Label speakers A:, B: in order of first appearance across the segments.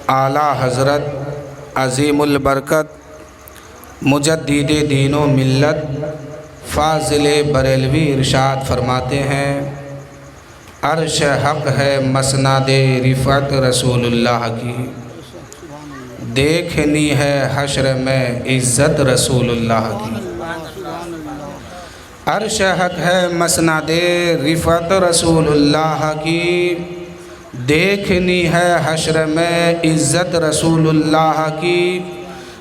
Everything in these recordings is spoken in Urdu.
A: اعلیٰ حضرت عظیم البرکت مجدد دین و ملت فاضل بریلوی ارشاد فرماتے ہیں، عرش حق ہے مسند رفعت رسول اللہ کی، دیکھنی ہے حشر میں عزت رسول اللہ کی۔ عرش حق ہے مسند رفعت رسول اللہ کی، دیکھنی ہے حشر میں عزت رسول اللہ کی۔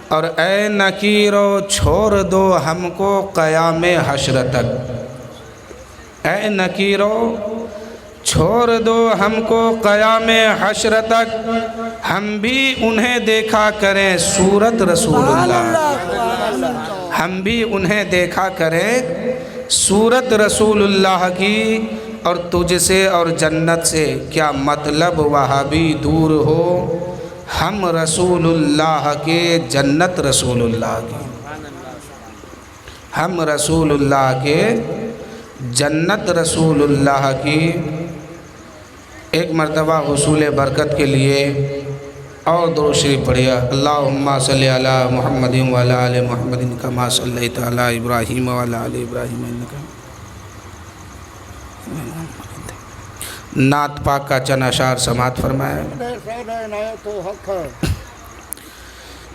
A: اور اے نکیرو چھوڑ دو ہم کو قیام حشر تک، اے نکیرو چھوڑ دو ہم کو قیام حشر تک، ہم بھی انہیں دیکھا کریں صورت رسول اللہ، ہم بھی انہیں دیکھا کریں صورت رسول اللہ کی۔ اور تجھ سے اور جنت سے کیا مطلب وہابی دور ہو، ہم رسول اللہ کے جنت رسول اللہ کی، ہم رسول اللہ کے جنت رسول اللہ کی۔ ایک مرتبہ حصول برکت کے لیے اور درود شریف پڑھیا، اللہم صلی علی محمد وعلی آل محمد کما صلیت علی ابراہیم وعلی آل ابراہیم انک۔ نعت پاک کا چند اشعار سماعت فرمائے۔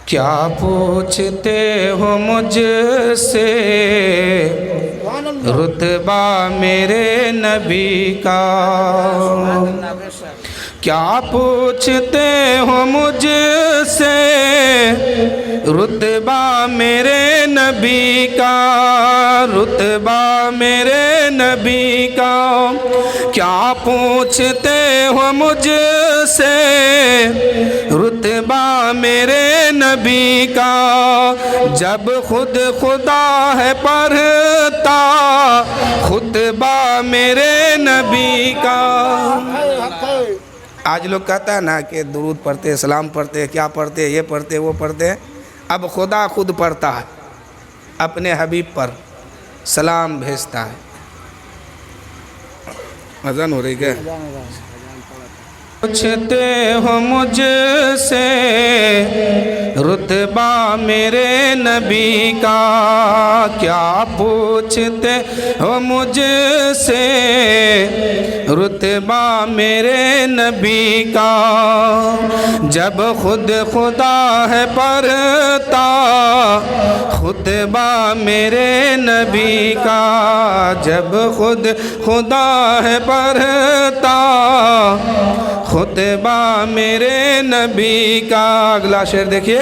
A: کیا پوچھتے ہو مجھ سے رتبہ میرے نبی کا، کیا پوچھتے ہو مجھ سے رتبہ میرے نبی کا، رتبہ میرے نبی کا، کیا پوچھتے ہو مجھ سے رتبہ میرے نبی کا، جب خود خدا ہے پڑھتا خطبہ میرے نبی کا۔ آج لوگ کہتا ہے نا کہ درود پڑھتے، سلام پڑھتے، کیا پڑھتے، یہ پڑھتے وہ پڑھتے، اب خدا خود پڑھتا ہے، اپنے حبیب پر سلام بھیجتا ہے۔ اذان ہو رہی کیا؟ پوچھتے ہو مجھ سے رتبہ میرے نبی کا، کیا پوچھتے ہو مجھ سے رتبہ میرے نبی کا، جب خود خدا ہے پڑھتا خطبہ میرے نبی کا، جب خود خدا ہے پڑھتا خطبہ میرے نبی کا۔ اگلا شعر دیکھیے،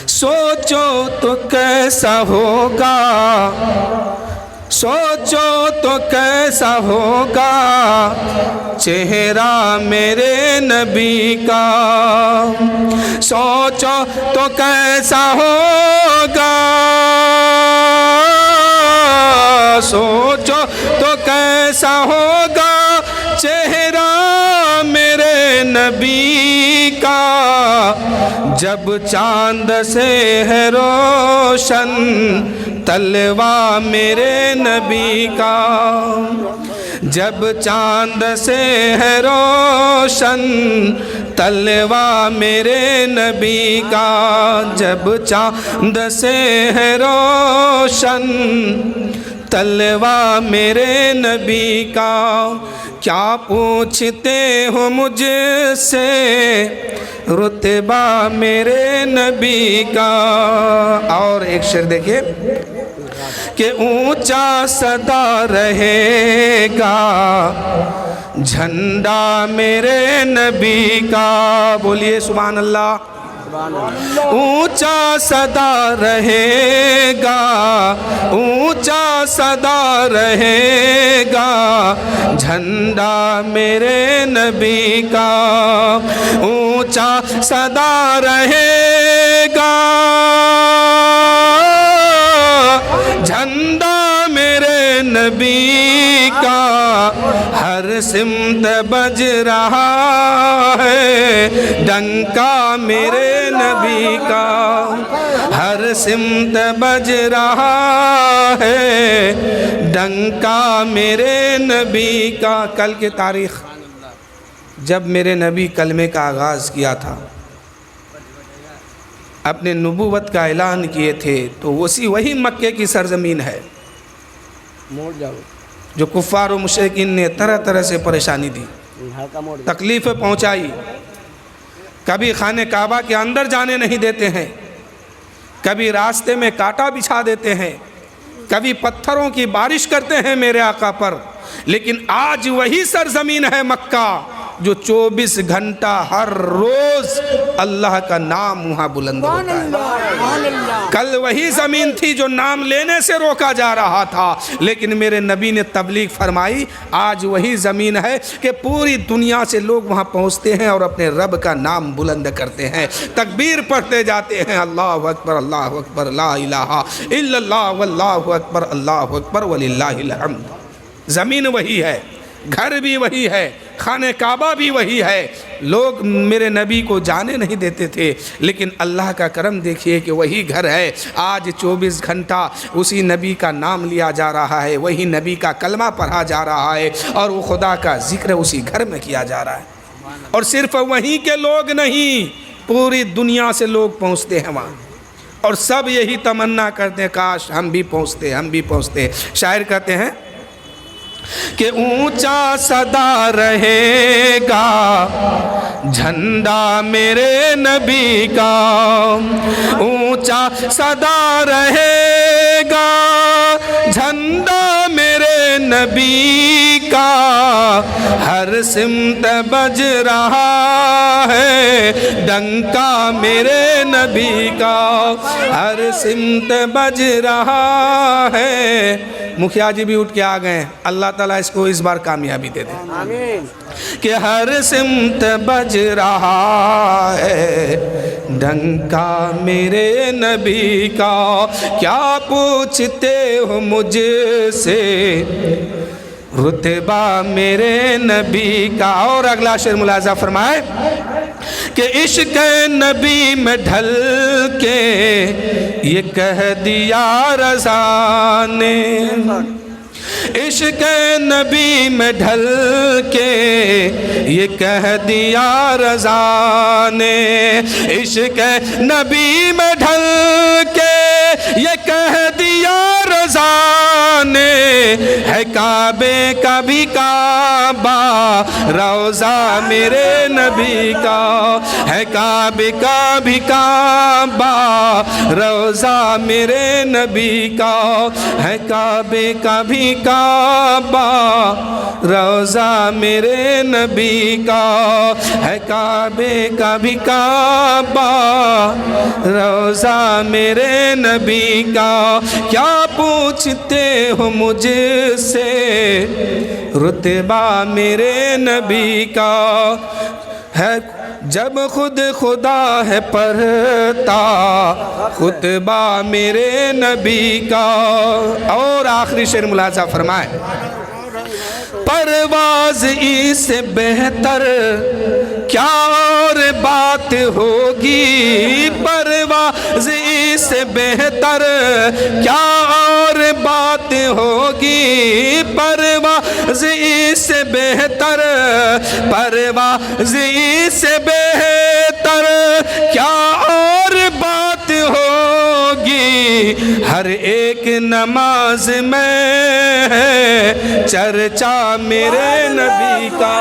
A: سوچو تو کیسا ہوگا، سوچو تو کیسا ہوگا چہرہ میرے نبی کا، سوچو تو کیسا ہوگا، سوچو تو کیسا ہوگا چہرہ میرے نبی کا، جب چاند سے ہے روشن تلوہ میرے نبی کا، جب چاند سے ہے روشن تلوہ میرے نبی کا، جب چاند سے ہے روشن تلوہ میرے نبی کا، کیا پوچھتے ہو مجھ سے رتبہ میرے نبی کا۔ اور ایک شعر دیکھیے کہ اونچا صدا رہے گا جھنڈا میرے نبی کا، بولیے سبحان اللہ۔ اونچا صدا رہے گا، اونچا صدا رہے گا جھنڈا میرے نبی کا، اونچا صدا رہے گا جھنڈا میرے نبی کا، ہر سمت بج رہا ہے ڈنکا میرے نبی کا، ہر سمت بج رہا ہے ڈنکا میرے نبی کا۔ کل کی تاریخ جب میرے نبی کلمے کا آغاز کیا تھا، اپنے نبوت کا اعلان کیے تھے، تو وہی مکے کی سرزمین ہے جو کفار و مشرکین نے طرح طرح سے پریشانی دی، تکلیفیں پہنچائی. کبھی خانہ کعبہ کے اندر جانے نہیں دیتے ہیں، کبھی راستے میں کانٹا بچھا دیتے ہیں، کبھی پتھروں کی بارش کرتے ہیں میرے آقا پر. لیکن آج وہی سرزمین ہے مکہ جو 24 گھنٹہ ہر روز اللہ کا نام وہاں بلند ہوتا ہے. کل وہی زمین تھی جو نام لینے سے روکا جا رہا تھا، لیکن میرے نبی نے تبلیغ فرمائی. آج وہی زمین ہے کہ پوری دنیا سے لوگ وہاں پہنچتے ہیں اور اپنے رب کا نام بلند کرتے ہیں، تکبیر پڑھتے جاتے ہیں، اللہ اکبر اللہ اکبر لا الہ الا اللہ واللہ اکبر اللہ اکبر وللہ الحمد. زمین وہی ہے، گھر بھی وہی ہے، خانہ کعبہ بھی وہی ہے. لوگ میرے نبی کو جانے نہیں دیتے تھے، لیکن اللہ کا کرم دیکھیے کہ وہی گھر ہے. آج 24 گھنٹہ اسی نبی کا نام لیا جا رہا ہے، وہی نبی کا کلمہ پڑھا جا رہا ہے، اور وہ خدا کا ذکر اسی گھر میں کیا جا رہا ہے. اور صرف وہیں کے لوگ نہیں، پوری دنیا سے لوگ پہنچتے ہیں وہاں، اور سب یہی تمنا کرتے ہیں کاش ہم بھی پہنچتے. شاعر کہتے ہیں کہ اونچا صدا رہے گا جھنڈا میرے نبی کا، اونچا صدا رہے گا جھنڈا میرے نبی کا، ہر سمت بج رہا ہے ڈنکا میرے نبی کا، ہر سمت بج رہا ہے. مکھیا جی بھی اٹھ کے آ گئے، اللہ تعالیٰ اس کو اس بار کامیابی دے دے. آمین. کہ ہر سمت بج رہا ہے ڈنکا میرے نبی کا، کیا پوچھتے ہو مجھ سے رتبہ میرے نبی کا. اور اگلا شعر ملاحظہ فرمائے کہ عشق نبی میں ڈھل کے یہ کہہ دیا رضا نے، عشق نبی میں ڈھل کے یہ کہہ دیا رضا نے، عشق نبی میں ڈھل کے یہ کہہ دیا رضا نے، ہے کعبے کا بھی کعبہ روضہ میرے نبی کا، ہے کعبے کا بھی کعبہ روضہ میرے نبی کا، ہے کعبے کا بھی کعبہ روضہ میرے نبی کا، ہے کعبے کا بھی کعبہ روضہ میرے نبی کا. کیا پوچھتے ہو مجھ سے رتبہ میرے نبی کا، ہے جب خود خدا ہے پڑھتا خطبہ میرے نبی کا. اور آخری شعر ملاحظہ فرمائے، پرواز اس سے بہتر کیا اور بات ہوگی، پرواز اس سے بہتر کیا اور بات ہوگی، پرواز اس سے بہتر، پرواز اس سے بہتر کیا اور بات ہوگی، ہر ایک نماز میں ہے چرچا میرے نبی کا،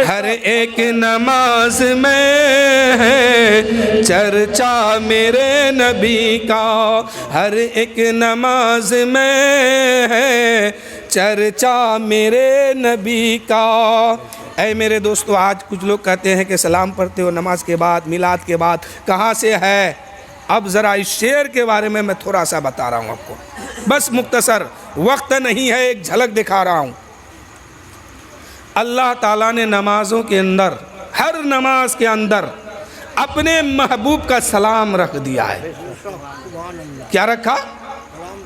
A: ہر ایک نماز میں ہے چرچا میرے نبی کا، ہر ایک نماز میں ہے چرچا میرے نبی کا. اے میرے دوستو، آج کچھ لوگ کہتے ہیں کہ سلام پڑھتے ہو نماز کے بعد، میلاد کے بعد، کہاں سے ہے؟ اب ذرا اس شعر کے بارے میں تھوڑا سا بتا رہا ہوں آپ کو، بس مختصر، وقت نہیں ہے، ایک جھلک دکھا رہا ہوں. اللہ تعالیٰ نے نمازوں کے اندر، ہر نماز کے اندر اپنے محبوب کا سلام رکھ دیا ہے. کیا رکھا؟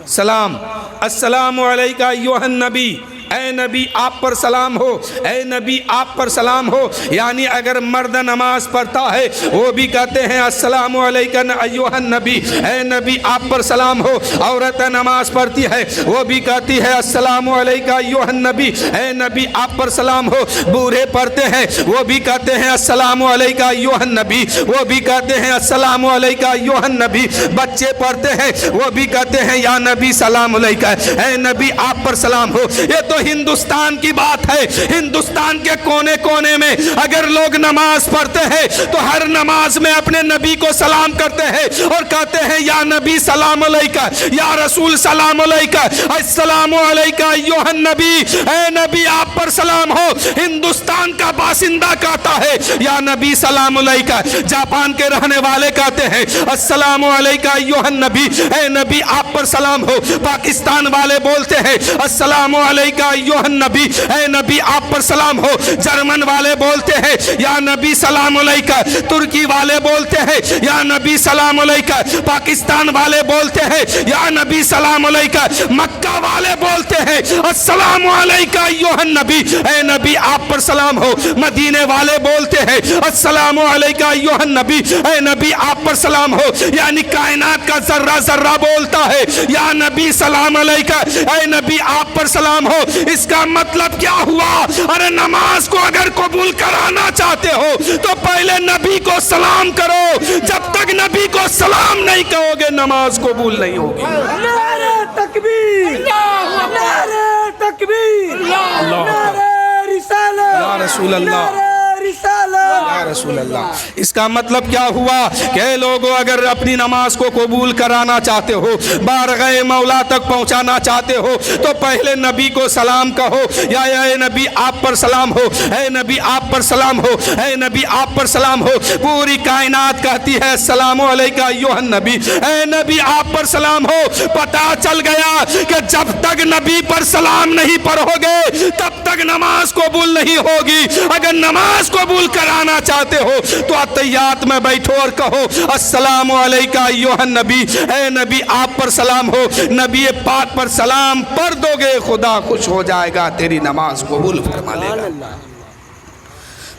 A: سلام. السلام علیکہ ایھا النبی اے نبی آپ پر سلام ہو، اے نبی آپ پر سلام ہو، یعنی اگر مرد نماز پڑھتا ہے وہ بھی کہتے ہیں السلام علیکم ایھا النبی، اے نبی آپ پر سلام ہو۔ عورت نماز پڑھتی ہے وہ بھی کہتی ہے السلام علیکم ایھا النبی، اے نبی آپ پر سلام ہو۔ بوڑھے پڑھتے ہیں وہ بھی کہتے ہیں السلام علیکم ایھا النبی، وہ بھی کہتے ہیں السلام علیکم ایھا النبی۔ بچے پڑھتے ہیں وہ بھی کہتے ہیں یا نبی سلام علیکم، اے نبی آپ پر سلام ہو۔ یہ تو ہندوستان کی بات ہے، ہندوستان کے کونے کونے میں اگر لوگ نماز پڑھتے ہیں تو ہر نماز میں اپنے نبی کو سلام کرتے ہیں اور کہتے ہیں یا نبی سلام علیکم، یا رسول سلام علیکم، السلام علیکم ایھا النبی، اے نبی آپ پر سلام ہو۔ ہندوستان کا باشندہ کہتا ہے یا نبی سلام علیکم، جاپان کے رہنے والے کہتے ہیں السلام علیکم ایھا النبی، اے نبی آپ پر سلام ہو۔ پاکستان والے بولتے ہیں السلام علیکم ایھا النبی، اے نبی آپ پر سلام ہو۔ جرمن والے بولتے ہیں یا نبی سلام علیکم، ترکی والے بولتے ہیں یا نبی سلام علیکم، پاکستان والے بولتے ہیں یا نبی سلام علیکم، مکہ والے بولتے ہیں السلام علیکم ایھا النبی، اے نبی آپ پر سلام ہو۔ مدینے والے بولتے ہیں السلام علیکم ایھا النبی، اے نبی آپ پر سلام ہو۔ یعنی کائنات کا ذرہ ذرہ بولتا ہے یا نبی سلام علیکم، اے نبی آپ پر سلام ہو۔ اس کا مطلب کیا ہوا؟ ارے نماز کو اگر قبول کرانا چاہتے ہو تو پہلے نبی کو سلام کرو، جب تک نبی کو سلام نہیں کہو گے نماز قبول نہیں ہوگی۔
B: نعرہ تکبیر، نعرہ تکبیر، نعرہ رسالت،
A: یا رسول اللہ،
B: نعرہ رسالت،
A: یا رسول اللہ۔ اس کا مطلب کیا ہوا کہ لوگوں اگر اپنی نماز کو قبول کرانا چاہتے ہو، بارگاہ مولا تک پہنچانا چاہتے ہو تو پہلے نبی کو سلام کہو، یا اے نبی آپ پر سلام ہو، اے نبی آپ پر سلام ہو، اے نبی آپ پر سلام ہو۔ پوری کائنات کہتی ہے السلام علیکم ایھا النبی، اے نبی آپ پر سلام ہو۔ پتہ چل گیا کہ جب تک نبی پر سلام نہیں پڑھو گے تب تک نماز قبول نہیں ہوگی۔ اگر نماز قبول کرانا چاہتے ہو تو اتحیات میں بیٹھو اور کہو السلام علیکم ایھا النبی، اے نبی آپ پر سلام ہو۔ نبی پاک پر سلام پڑھ دو گے خدا خوش ہو جائے گا، تیری نماز قبول فرما لے گا۔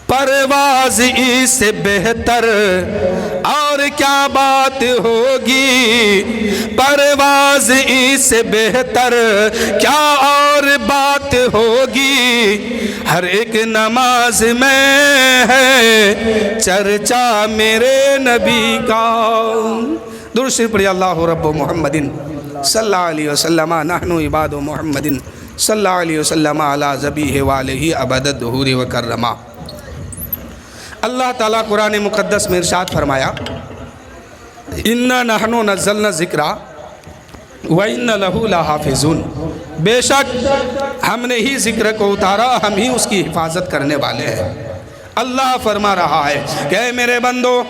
A: پرواز اس سے بہتر اور کیا بات ہوگی، پرواز اس سے بہتر کیا اور بات ہوگی، ہر ایک نماز میں ہے چرچا میرے نبی کا۔ درود شریف پڑھیے اللہ رب محمد صلی اللہ علیہ وسلم، نحن عباد محمد صلی اللہ علیہ وسلم علی ذبیح والہ ابد الدہور وکرما۔ اللہ تعالیٰ قرآن مقدس میں ارشاد فرمایا اِنَّا نَحْنُ نَزَّلْنَا الذِّکْرَ وَإِنَّ لَهُ لَحَافِظُونَ، بے شک ہم نے ہی ذکر کو اتارا، ہم ہی اس کی حفاظت کرنے والے ہیں۔ اللہ فرما رہا ہے کہ اے میرے بندو،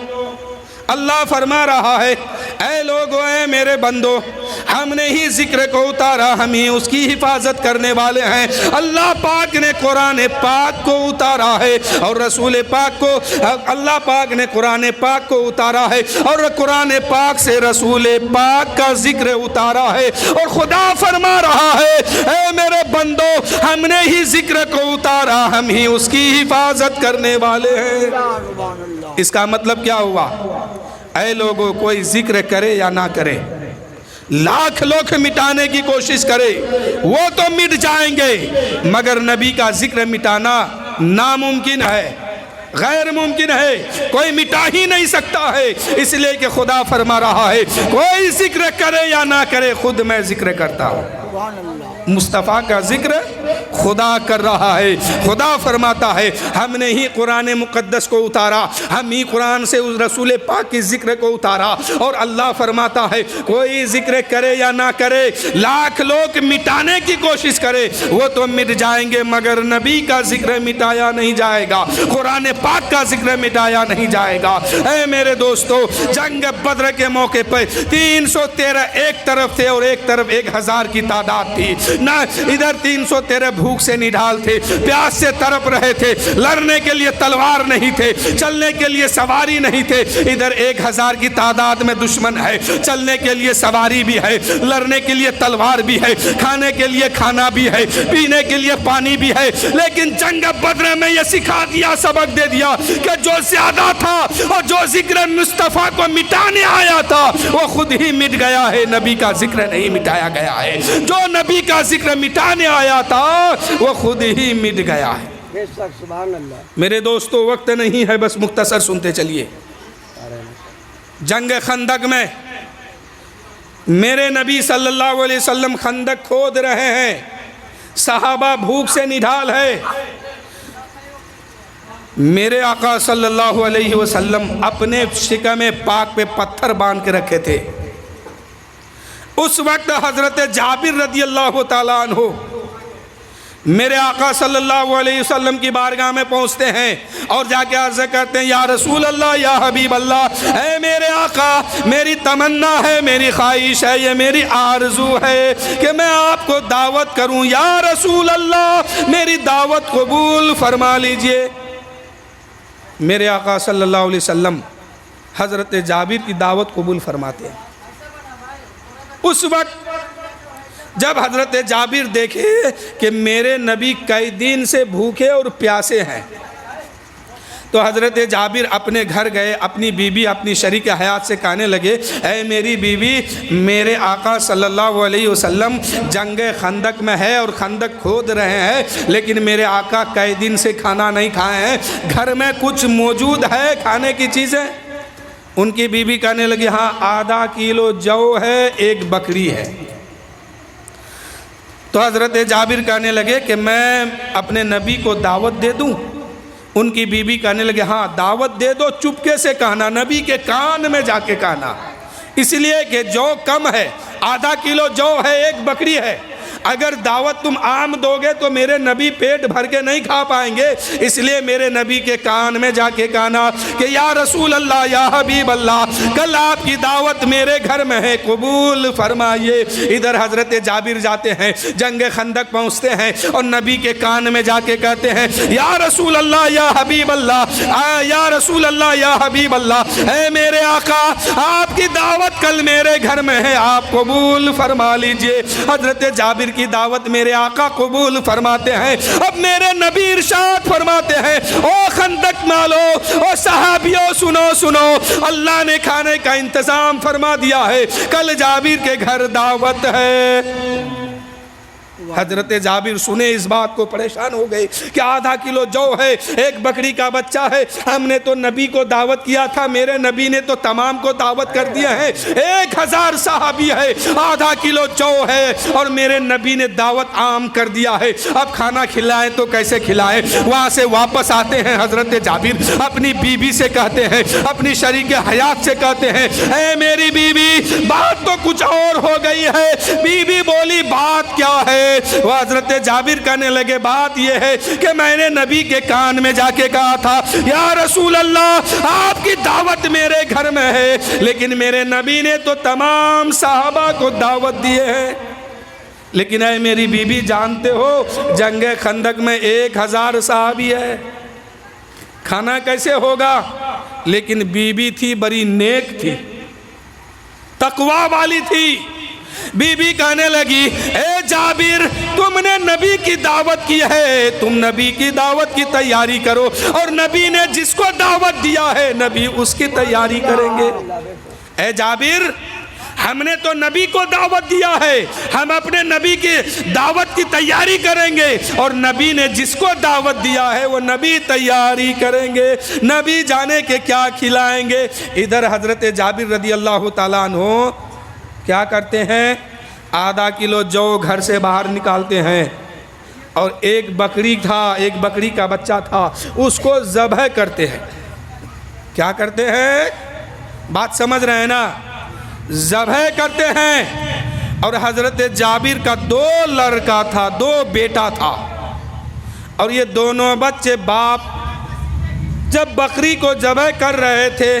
A: اللہ فرما رہا ہے اے لوگو، اے میرے بندو، ہم نے ہی ذکر کو اتارا، ہم ہی اس کی حفاظت کرنے والے ہیں۔ اللہ پاک نے قرآن پاک کو اتارا ہے اور رسول پاک کو، اللہ پاک نے قرآن پاک کو اتارا ہے اور قرآن پاک سے رسول پاک کا ذکر اتارا ہے، اور خدا فرما رہا ہے اے میرے بندو، ہم نے ہی ذکر کو اتارا، ہم ہی اس کی حفاظت کرنے والے ہیں۔ اس کا مطلب کیا ہوا؟ اے لوگوں، کوئی ذکر کرے یا نہ کرے، لاکھ لوگ مٹانے کی کوشش کرے وہ تو مٹ جائیں گے، مگر نبی کا ذکر مٹانا ناممکن ہے، غیر ممکن ہے، کوئی مٹا ہی نہیں سکتا ہے۔ اس لیے کہ خدا فرما رہا ہے کوئی ذکر کرے یا نہ کرے، خود میں ذکر کرتا ہوں۔ مصطفیٰ کا ذکر خدا کر رہا ہے۔ خدا فرماتا ہے ہم نے ہی قرآن مقدس کو اتارا، ہم ہی قرآن سے اس رسول پاک کی ذکر کو اتارا، اور اللہ فرماتا ہے کوئی ذکر کرے یا نہ کرے، لاکھ لوگ مٹانے کی کوشش کرے وہ تو مٹ جائیں گے، مگر نبی کا ذکر مٹایا نہیں جائے گا، قرآن پاک کا ذکر مٹایا نہیں جائے گا۔ اے میرے دوستو، جنگ بدر کے موقع پر 313 ایک طرف تھے اور ایک طرف 1000 کی تعداد تھی، نہ ادھر 313 چہرے بھوک سے نڈھال تھے، پیاس سے تڑپ رہے تھے، لڑنے کے لیے تلوار نہیں تھے، چلنے کے لیے سواری نہیں تھے۔ ادھر 1000 کی تعداد میں دشمن ہے، چلنے کے لیے سواری بھی ہے، لڑنے کے لیے تلوار بھی ہے، کھانے کے لیے کھانا بھی ہے، پینے کے لیے پانی بھی ہے، لیکن جنگ بدر میں یہ سکھا دیا، سبق دے دیا کہ جو زیادہ تھا اور جو ذکر مصطفیٰ کو مٹانے آیا تھا وہ خود ہی مٹ گیا ہے، نبی کا ذکر نہیں مٹایا گیا ہے۔ جو نبی کا ذکر مٹانے آیا تھا وہ خود ہی مٹ گیا ہے۔
B: بے شک، سبحان اللہ۔
A: میرے دوستو وقت نہیں ہے، بس مختصر سنتے چلیے۔ جنگ خندق میں میرے نبی صلی اللہ علیہ وسلم خندق کھود رہے ہیں، صحابہ بھوک سے نڈھال ہے۔ میرے آقا صلی اللہ علیہ وسلم اپنے شکم پاک پہ پتھر باندھ کے رکھے تھے۔ اس وقت حضرت جابر رضی اللہ تعالیٰ عنہ میرے آقا صلی اللہ علیہ وسلم کی بارگاہ میں پہنچتے ہیں اور جا کے عرض کرتے ہیں، یا رسول اللہ، یا حبیب اللہ، اے میرے آقا، میری تمنا ہے، میری خواہش ہے، یہ میری آرزو ہے کہ میں آپ کو دعوت کروں، یا رسول اللہ میری دعوت قبول فرما لیجئے۔ میرے آقا صلی اللہ علیہ وسلم حضرت جابر کی دعوت قبول فرماتے ہیں۔ اس وقت جب حضرت جابر دیکھے کہ میرے نبی کئی دن سے بھوکے اور پیاسے ہیں، تو حضرت جابر اپنے گھر گئے، اپنی بیوی، اپنی شریک حیات سے کہنے لگے، اے میری بیوی، میرے آقا صلی اللہ علیہ وسلم جنگ خندق میں ہے اور خندق کھود رہے ہیں، لیکن میرے آقا کئی دن سے کھانا نہیں کھائے ہیں، گھر میں کچھ موجود ہے کھانے کی چیزیں؟ ان کی بیوی کہنے لگی، ہاں، آدھا کلو جو ہے، 1 بکری ہے۔ تو حضرت جابر کہنے لگے کہ میں اپنے نبی کو دعوت دے دوں؟ ان کی بیوی کہنے لگے، ہاں دعوت دے دو، چپکے سے کہنا، نبی کے کان میں جا کے کہنا، اس لیے کہ جو کم ہے، آدھا کلو جو ہے، 1 بکری ہے، اگر دعوت تم عام دو گے تو میرے نبی پیٹ بھر کے نہیں کھا پائیں گے، اس لیے میرے نبی کے کان میں جا کے کہنا کہ یا رسول اللہ، یا حبیب اللہ، کل آپ کی دعوت میرے گھر میں ہے، قبول فرمائیے۔ ادھر حضرت جابر جاتے ہیں، جنگ خندق پہنچتے ہیں اور نبی کے کان میں جا کے کہتے ہیں، یا رسول اللہ، یا حبیب اللہ، یا رسول اللہ، یا حبیب اللہ، اے میرے آقا، آپ کی دعوت کل میرے گھر میں ہے، آپ قبول فرما لیجئے۔ حضرت جابر کی دعوت میرے آقا قبول فرماتے ہیں۔ اب میرے نبی ارشاد فرماتے ہیں، او خندق مالو، او صحابیوں، سنو، اللہ نے کھانے کا انتظام فرما دیا ہے، کل جابر کے گھر دعوت ہے۔ حضرت جابر سنے اس بات کو پریشان ہو گئے کہ آدھا کلو جو ہے، 1 بکری کا بچہ ہے، ہم نے تو نبی کو دعوت کیا تھا، میرے نبی نے تو تمام کو دعوت کر دیا ہے، 1000 صحابی ہے، آدھا کلو جو ہے اور میرے نبی نے دعوت عام کر دیا ہے، اب کھانا کھلائیں تو کیسے کھلائیں؟ وہاں سے واپس آتے ہیں حضرت جابر، اپنی بیوی سے کہتے ہیں، اپنی شریک حیات سے کہتے ہیں، اے میری بیوی، بات تو کچھ اور ہو گئی ہے۔ بیوی بولی، بات کیا ہے؟ وہ حضرت جابر کہنے لگے، بات یہ ہے کہ میں نے نبی کے کان میں جا کے کہا تھا، یا رسول اللہ، آپ کی دعوت میرے گھر میں ہے، لیکن میرے نبی نے تو تمام صحابہ کو دعوت دیے ہیں۔ لیکن اے میری بیوی، جانتے ہو جنگ خندق میں 1000 صحابی ہے، کھانا کیسے ہوگا؟ لیکن بیوی تھی بڑی نیک تھی، تقوی والی تھی۔ بی بی کہنے لگی، اے جابر، تم نے نبی کی دعوت کی ہے، تم نبی کی دعوت کی تیاری کرو، اور نبی نے جس کو دعوت دیا ہے نبی اس کی تیاری کریں گے۔ اے جابر، ہم نے تو نبی کو دعوت دیا ہے، ہم اپنے نبی کی دعوت کی تیاری کریں گے، اور نبی نے جس کو دعوت دیا ہے وہ نبی تیاری کریں گے، نبی جانے کے کیا کھلائیں گے۔ ادھر حضرت جابر رضی اللہ تعالیٰ عنہ کیا کرتے ہیں؟ آدھا کلو جو گھر سے باہر نکالتے ہیں، اور 1 بکری تھا، 1 بکری کا بچہ تھا، اس کو ذبح کرتے ہیں۔ کیا کرتے ہیں؟ بات سمجھ رہے ہیں نا؟ ذبح کرتے ہیں۔ اور حضرت جابر کا 2 لڑکا تھا، 2 بیٹا تھا، اور یہ دونوں بچے باپ جب بکری کو ذبح کر رہے تھے،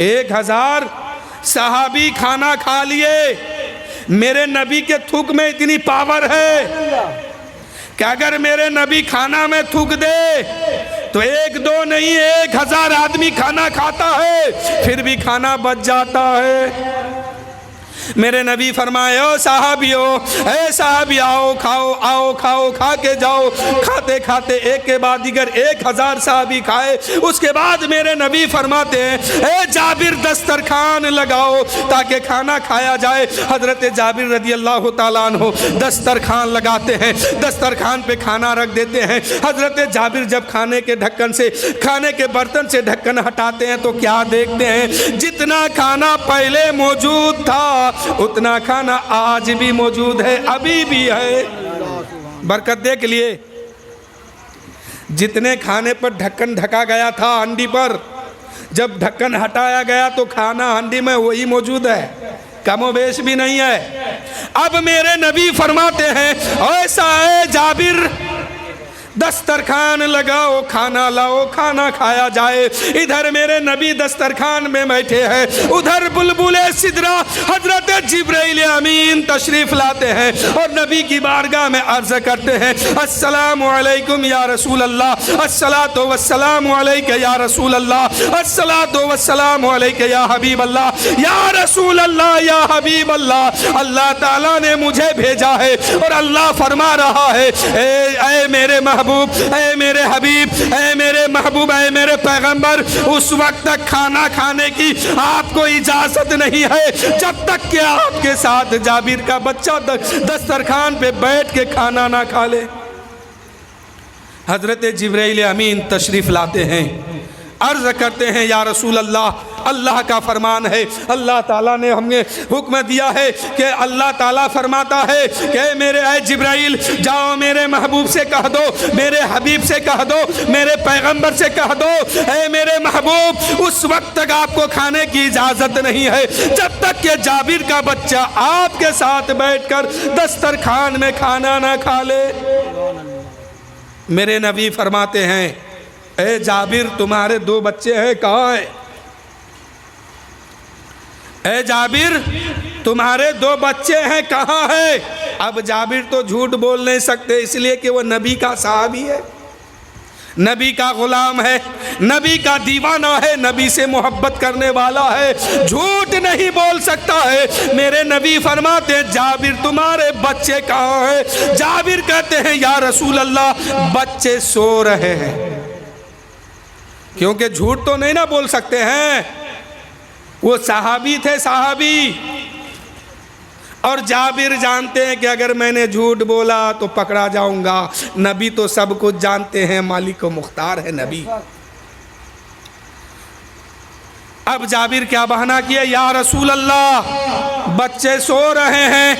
A: 1000 صحابی کھانا کھا لیے. میرے نبی کے تھوک میں اتنی پاور ہے کہ اگر میرے نبی کھانا میں تھوک دے تو 1 2 نہیں 1000 آدمی کھانا کھاتا ہے پھر بھی کھانا بچ جاتا ہے. میرے نبی فرمائے او صحابیو، اے صحابی آؤ کھاؤ، آؤ کھاؤ، کھا کے جاؤ. کھاتے کھاتے ایک کے بعد دیگر 1000 صحابی کھائے. اس کے بعد میرے نبی فرماتے ہیں اے جابر دسترخوان لگاؤ تاکہ کھانا کھایا جائے. حضرت جابر رضی اللہ تعالیٰ عنہ دسترخوان لگاتے ہیں، دسترخوان پہ کھانا رکھ دیتے ہیں. حضرت جابر جب کھانے کے برتن سے ڈھکن ہٹاتے ہیں تو کیا دیکھتے ہیں؟ جتنا کھانا پہلے موجود تھا اتنا کھانا آج بھی موجود ہے، ابھی بھی ہے. برکت دیکھ لیے. جتنے کھانے پر ڈھکن ڈھکا گیا تھا ہانڈی پر، جب ڈھکن ہٹایا گیا تو کھانا ہانڈی میں وہی موجود ہے، کم و بیش بھی نہیں ہے. اب میرے نبی فرماتے ہیں ایسا ہے جابر دسترخوان لگاؤ، کھانا لاؤ، کھانا کھایا جائے. ادھر میرے نبی دسترخوان میں بیٹھے ہیں، ادھر بلبل سدرہ حضرت جبرائیل امین تشریف لاتے ہیں اور نبی کی بارگاہ میں عرض کرتے ہیں السلام علیکم یا رسول اللہ، الصلاۃ والسلام علیک یا رسول اللہ، الصلاۃ والسلام علیک یا حبیب اللہ. یا رسول اللہ، یا حبیب اللہ، اللہ تعالیٰ نے مجھے بھیجا ہے اور اللہ فرما رہا ہے اے میرے محبوب، اے میرے حبیب، اے میرے محبوب، اے میرے پیغمبر، اس وقت تک کھانا کھانے کی آپ کو اجازت نہیں ہے جب تک کہ آپ کے ساتھ جابر کا بچہ دسترخوان پہ بیٹھ کے کھانا نہ کھا لے. حضرت جبرائیل امین تشریف لاتے ہیں، عرض کرتے ہیں یا رسول اللہ، اللہ کا فرمان ہے، اللہ تعالیٰ نے ہمیں حکم دیا ہے کہ اللہ تعالیٰ فرماتا ہے کہ میرے اے جبرائیل جاؤ میرے محبوب سے کہہ دو، میرے حبیب سے کہہ دو، میرے پیغمبر سے کہہ دو اے میرے محبوب اس وقت تک آپ کو کھانے کی اجازت نہیں ہے جب تک کہ جابر کا بچہ آپ کے ساتھ بیٹھ کر دسترخوان میں کھانا نہ کھا لے. میرے نبی فرماتے ہیں اے جابر تمہارے 2 بچے ہیں، کہاں ہیں؟ اے جابر تمہارے 2 بچے ہیں، کہاں ہیں؟ اب جابر تو جھوٹ بول نہیں سکتے اس لیے کہ وہ نبی کا صحابی ہے، نبی کا غلام ہے، نبی کا دیوانہ ہے، نبی سے محبت کرنے والا ہے، جھوٹ نہیں بول سکتا ہے. میرے نبی فرماتے ہیں جابر تمہارے بچے کہاں ہیں؟ جابر کہتے ہیں یا رسول اللہ بچے سو رہے ہیں. کیونکہ جھوٹ تو نہیں نہ بول سکتے ہیں، وہ صحابی تھے، صحابی. اور جابر جانتے ہیں کہ اگر میں نے جھوٹ بولا تو پکڑا جاؤں گا. نبی تو سب کچھ جانتے ہیں، مالک و مختار ہے نبی. اب جابر کیا بہانہ کیا؟ یا رسول اللہ بچے سو رہے ہیں.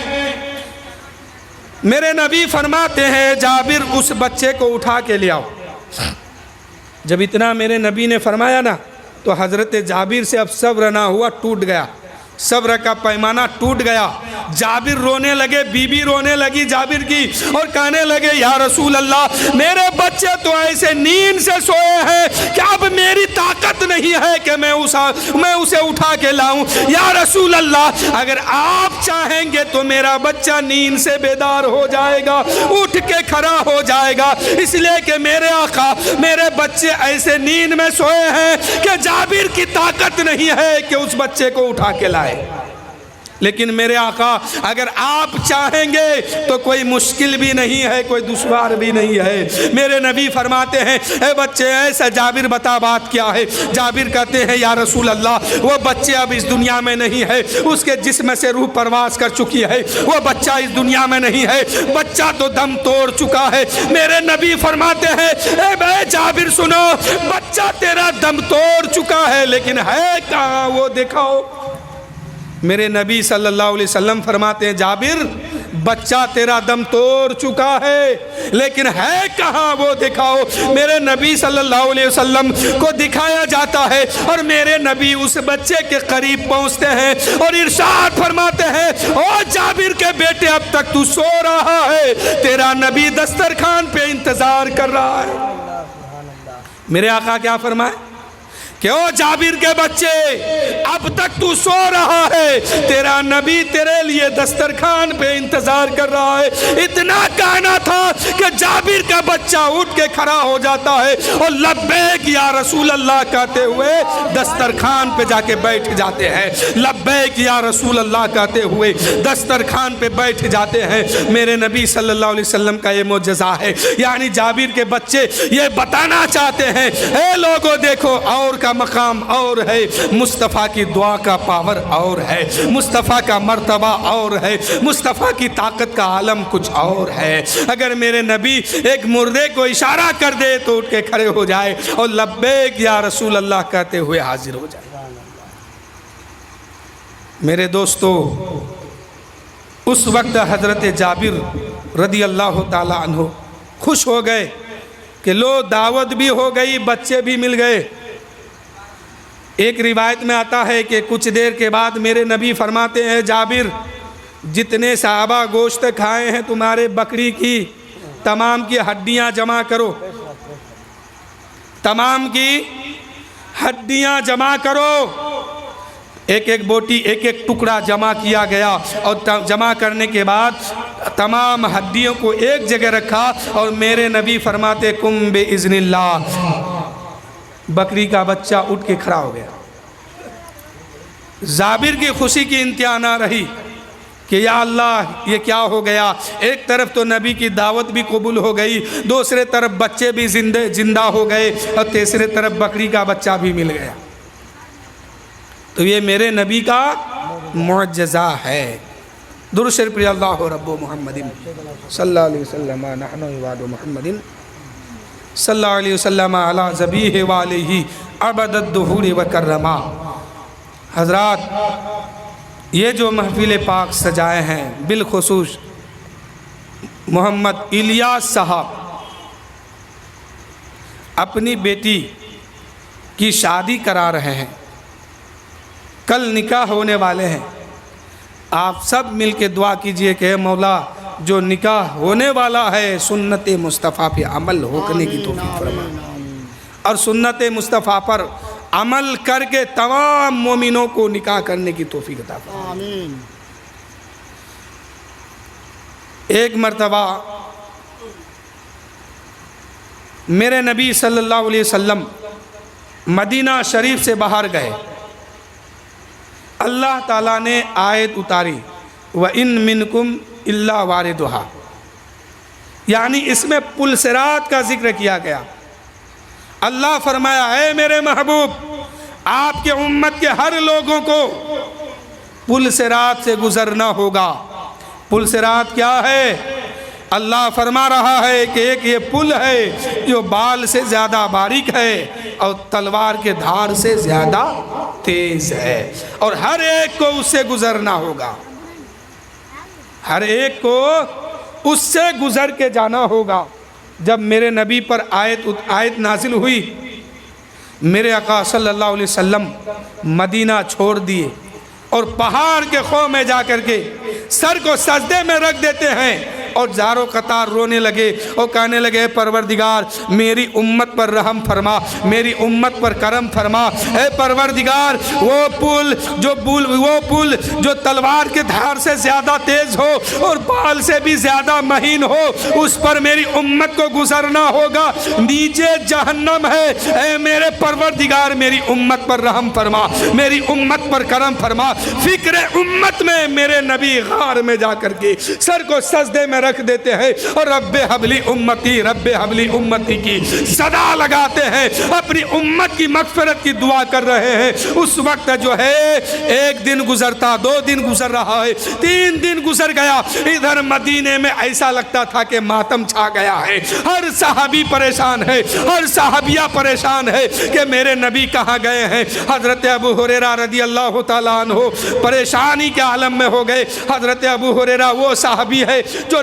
A: میرے نبی فرماتے ہیں جابر اس بچے کو اٹھا کے لے آؤ. جب اتنا میرے نبی نے فرمایا نا تو حضرت جابر سے اب صبر نہ ہوا، ٹوٹ گیا، صبر کا پیمانہ ٹوٹ گیا. جابر رونے لگے، بی بی رونے لگی جابر کی اور کہنے لگے یا رسول اللہ میرے بچے تو ایسے نیند سے سوئے ہیں کہ اب میری طاقت نہیں ہے کہ میں اسے اٹھا کے لاؤں. یا رسول اللہ اگر آپ چاہیں گے تو میرا بچہ نیند سے بیدار ہو جائے گا، اٹھ کے کھڑا ہو جائے گا، اس لیے کہ میرے آقا میرے بچے ایسے نیند میں سوئے ہیں کہ جابر کی طاقت نہیں ہے کہ اس بچے کو اٹھا کے لائے. لیکن میرے آقا اگر آپ چاہیں گے تو کوئی مشکل بھی نہیں ہے، کوئی دشوار بھی نہیں ہے. میرے نبی فرماتے ہیں اے بچے ایسا جابر بتا بات کیا ہے؟ جابر کہتے ہیں یا رسول اللہ وہ بچے اب اس دنیا میں نہیں ہے، اس کے جسم سے روح پرواز کر چکی ہے، وہ بچہ اس دنیا میں نہیں ہے، بچہ تو دم توڑ چکا ہے. میرے نبی فرماتے ہیں اے بے جابر سنو، بچہ تیرا دم توڑ چکا ہے لیکن ہے کہاں وہ دکھاؤ. میرے نبی صلی اللہ علیہ وسلم فرماتے ہیں جابر بچہ تیرا دم توڑ چکا ہے لیکن ہے کہاں وہ دکھاؤ. میرے نبی صلی اللہ علیہ وسلم کو دکھایا جاتا ہے اور میرے نبی اس بچے کے قریب پہنچتے ہیں اور ارشاد فرماتے ہیں او جابر کے بیٹے اب تک تو سو رہا ہے، تیرا نبی دسترخوان پہ انتظار کر رہا ہے. میرے آقا کیا فرمائے کہ او جابر کے بچے اب تک تو سو رہا ہے، تیرا نبی تیرے لیے دسترخوان پہ انتظار کر رہا ہے۔ اتنا کہنا تھا کہ جابر کا بچہ اٹھ کے کھڑا ہو جاتا ہے اور لبیک یا رسول اللہ کہتے ہوئے دسترخوان پہ جا کے بیٹھ جاتے ہیں، لبیک یا رسول اللہ کہتے ہوئے دسترخوان پہ بیٹھ جاتے ہیں۔ میرے نبی صلی اللہ علیہ وسلم کا یہ معجزہ ہے، یعنی جابر کے بچے یہ بتانا چاہتے ہیں اے لوگوں دیکھو اور کا مقام اور ہے، مصطفیٰ کی دعا کا پاور اور ہے، مصطفیٰ کا مرتبہ اور ہے، مصطفیٰ کی طاقت کا عالم کچھ اور ہے۔ اگر میرے نبی ایک مردے کو اشارہ کر دے تو اٹھ کے کھڑے ہو جائے اور لبیک یا رسول اللہ کہتے ہوئے حاضر ہو جائے۔ میرے دوستو، اس وقت حضرت جابر رضی اللہ تعالی عنہ خوش ہو گئے کہ لو دعوت بھی ہو گئی، بچے بھی مل گئے۔ ایک روایت میں آتا ہے کہ کچھ دیر کے بعد میرے نبی فرماتے ہیں جابر جتنے صحابہ گوشت کھائے ہیں تمہارے بکری کی تمام کی ہڈیاں جمع کرو، تمام کی ہڈیاں جمع کرو۔ ایک ایک بوٹی ایک ایک ٹکڑا جمع کیا گیا اور جمع کرنے کے بعد تمام ہڈیوں کو ایک جگہ رکھا اور میرے نبی فرماتے کم بِإِذْنِ اللہ، بکری کا بچہ اٹھ کے کھڑا ہو گیا۔ جابر کی خوشی کی انتہا نہ رہی کہ یا اللہ یہ کیا ہو گیا، ایک طرف تو نبی کی دعوت بھی قبول ہو گئی، دوسرے طرف بچے بھی زندہ ہو گئے اور تیسرے طرف بکری کا بچہ بھی مل گیا۔ تو یہ میرے نبی کا معجزہ ہے۔ درود شریف پڑھیے اللہ رب محمد صلی اللہ علیہ وسلم نحن عباد محمد صلی اللہ علیہ وسلم علی ذبیح والہ عبد الدہور وکرما۔ حضرات، یہ جو محفل پاک سجائے ہیں بالخصوص محمد الیاس صاحب اپنی بیٹی کی شادی کرا رہے ہیں، کل نکاح ہونے والے ہیں۔ آپ سب مل کے دعا کیجئے کہ اے مولا جو نکاح ہونے والا ہے سنت مصطفیٰ پہ عمل ہونے کی توفیق فرما، اور سنت مصطفیٰ پر عمل کر کے تمام مومنوں کو نکاح کرنے کی توفیق عطا فرما۔ ایک مرتبہ میرے نبی صلی اللہ علیہ وسلم مدینہ شریف سے باہر گئے، اللہ تعالیٰ نے آیت اتاری وَإِن مِّنْكُمْ إِلَّا وَارِدُهَا، یعنی اس میں پل صراط کا ذکر کیا گیا۔ اللہ فرمایا اے میرے محبوب، آپ کے امت کے ہر لوگوں کو پل صراط سے گزرنا ہوگا۔ پل صراط کیا ہے؟ اللہ فرما رہا ہے کہ ایک یہ پل ہے جو بال سے زیادہ باریک ہے اور تلوار کے دھار سے زیادہ تیز ہے، اور ہر ایک کو اس سے گزرنا ہوگا، ہر ایک کو اس سے گزر کے جانا ہوگا۔ جب میرے نبی پر آیت نازل ہوئی، میرے آقا صلی اللہ علیہ وسلم مدینہ چھوڑ دیے اور پہاڑ کے خوں میں جا کر کے سر کو سجدے میں رکھ دیتے ہیں اور زاروں قطار رونے لگے اور کہنے لگے اے پروردگار میری امت پر رحم فرما، میری امت پر کرم فرما۔ اے پروردگار وہ پل جو تلوار کے دھار سے زیادہ تیز ہو اور بال سے بھی زیادہ مہین ہو، اس پر میری امت کو گزرنا ہوگا، نیچے جہنم ہے۔ اے میرے پروردگار میری امت پر رحم فرما، میری امت پر کرم فرما۔ فکر امت میں میرے نبی غار میں جا کر کے سر کو سجدے میں رکھ دیتے ہیں اور رب حبلی امتی رب حبلی امتی کی صدا لگاتے ہیں، اپنی امت کی مغفرت کی دعا کر رہے ہیں۔ اس وقت جو ہے ایک دن گزرتا، 2 دن گزر رہا ہے، 3 دن گزر گیا، ادھر مدینے میں ایسا لگتا تھا کہ ماتم چھا گیا ہے، ہر صحابی پریشان ہے، ہر صحابیہ پریشان ہے کہ میرے نبی کہاں گئے ہیں۔ حضرت ابو ہریرہ رضی اللہ تعالیٰ عنہ پریشانی کے عالم میں ہو گئے۔ حضرت ابو ہریرہ وہ صحابی ہے جو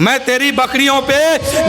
A: میں تیری بکریوں پہ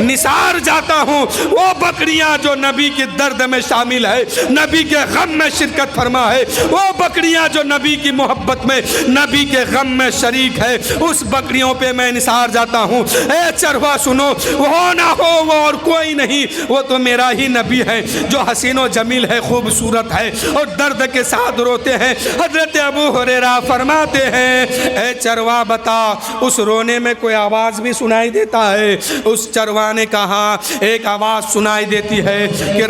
A: نثار جاتا ہوں، وہ بکریاں جو نبی کی درد میں شامل ہے، نبی کے غم میں شرکت فرما ہے، وہ بکریاں جو نبی کی محبت میں، نبی کے غم میں شریک ہے، اس بکریوں پہ میں نثار جاتا ہوں۔ اے چروا سنو، وہ نہ ہو وہ اور کوئی نہیں، وہ تو میرا ہی نبی ہے جو حسین و جمیل ہے، خوبصورت ہے اور درد کے ساتھ روتے ہیں۔ حضرت ابو ہریرہ فرماتے ہیں اے چروا بتا، اس رونے میں کوئی آواز بھی سنائی دیتا ہے؟ اس چروا نے کہا ایک آواز سنائی دیتی ہے کہ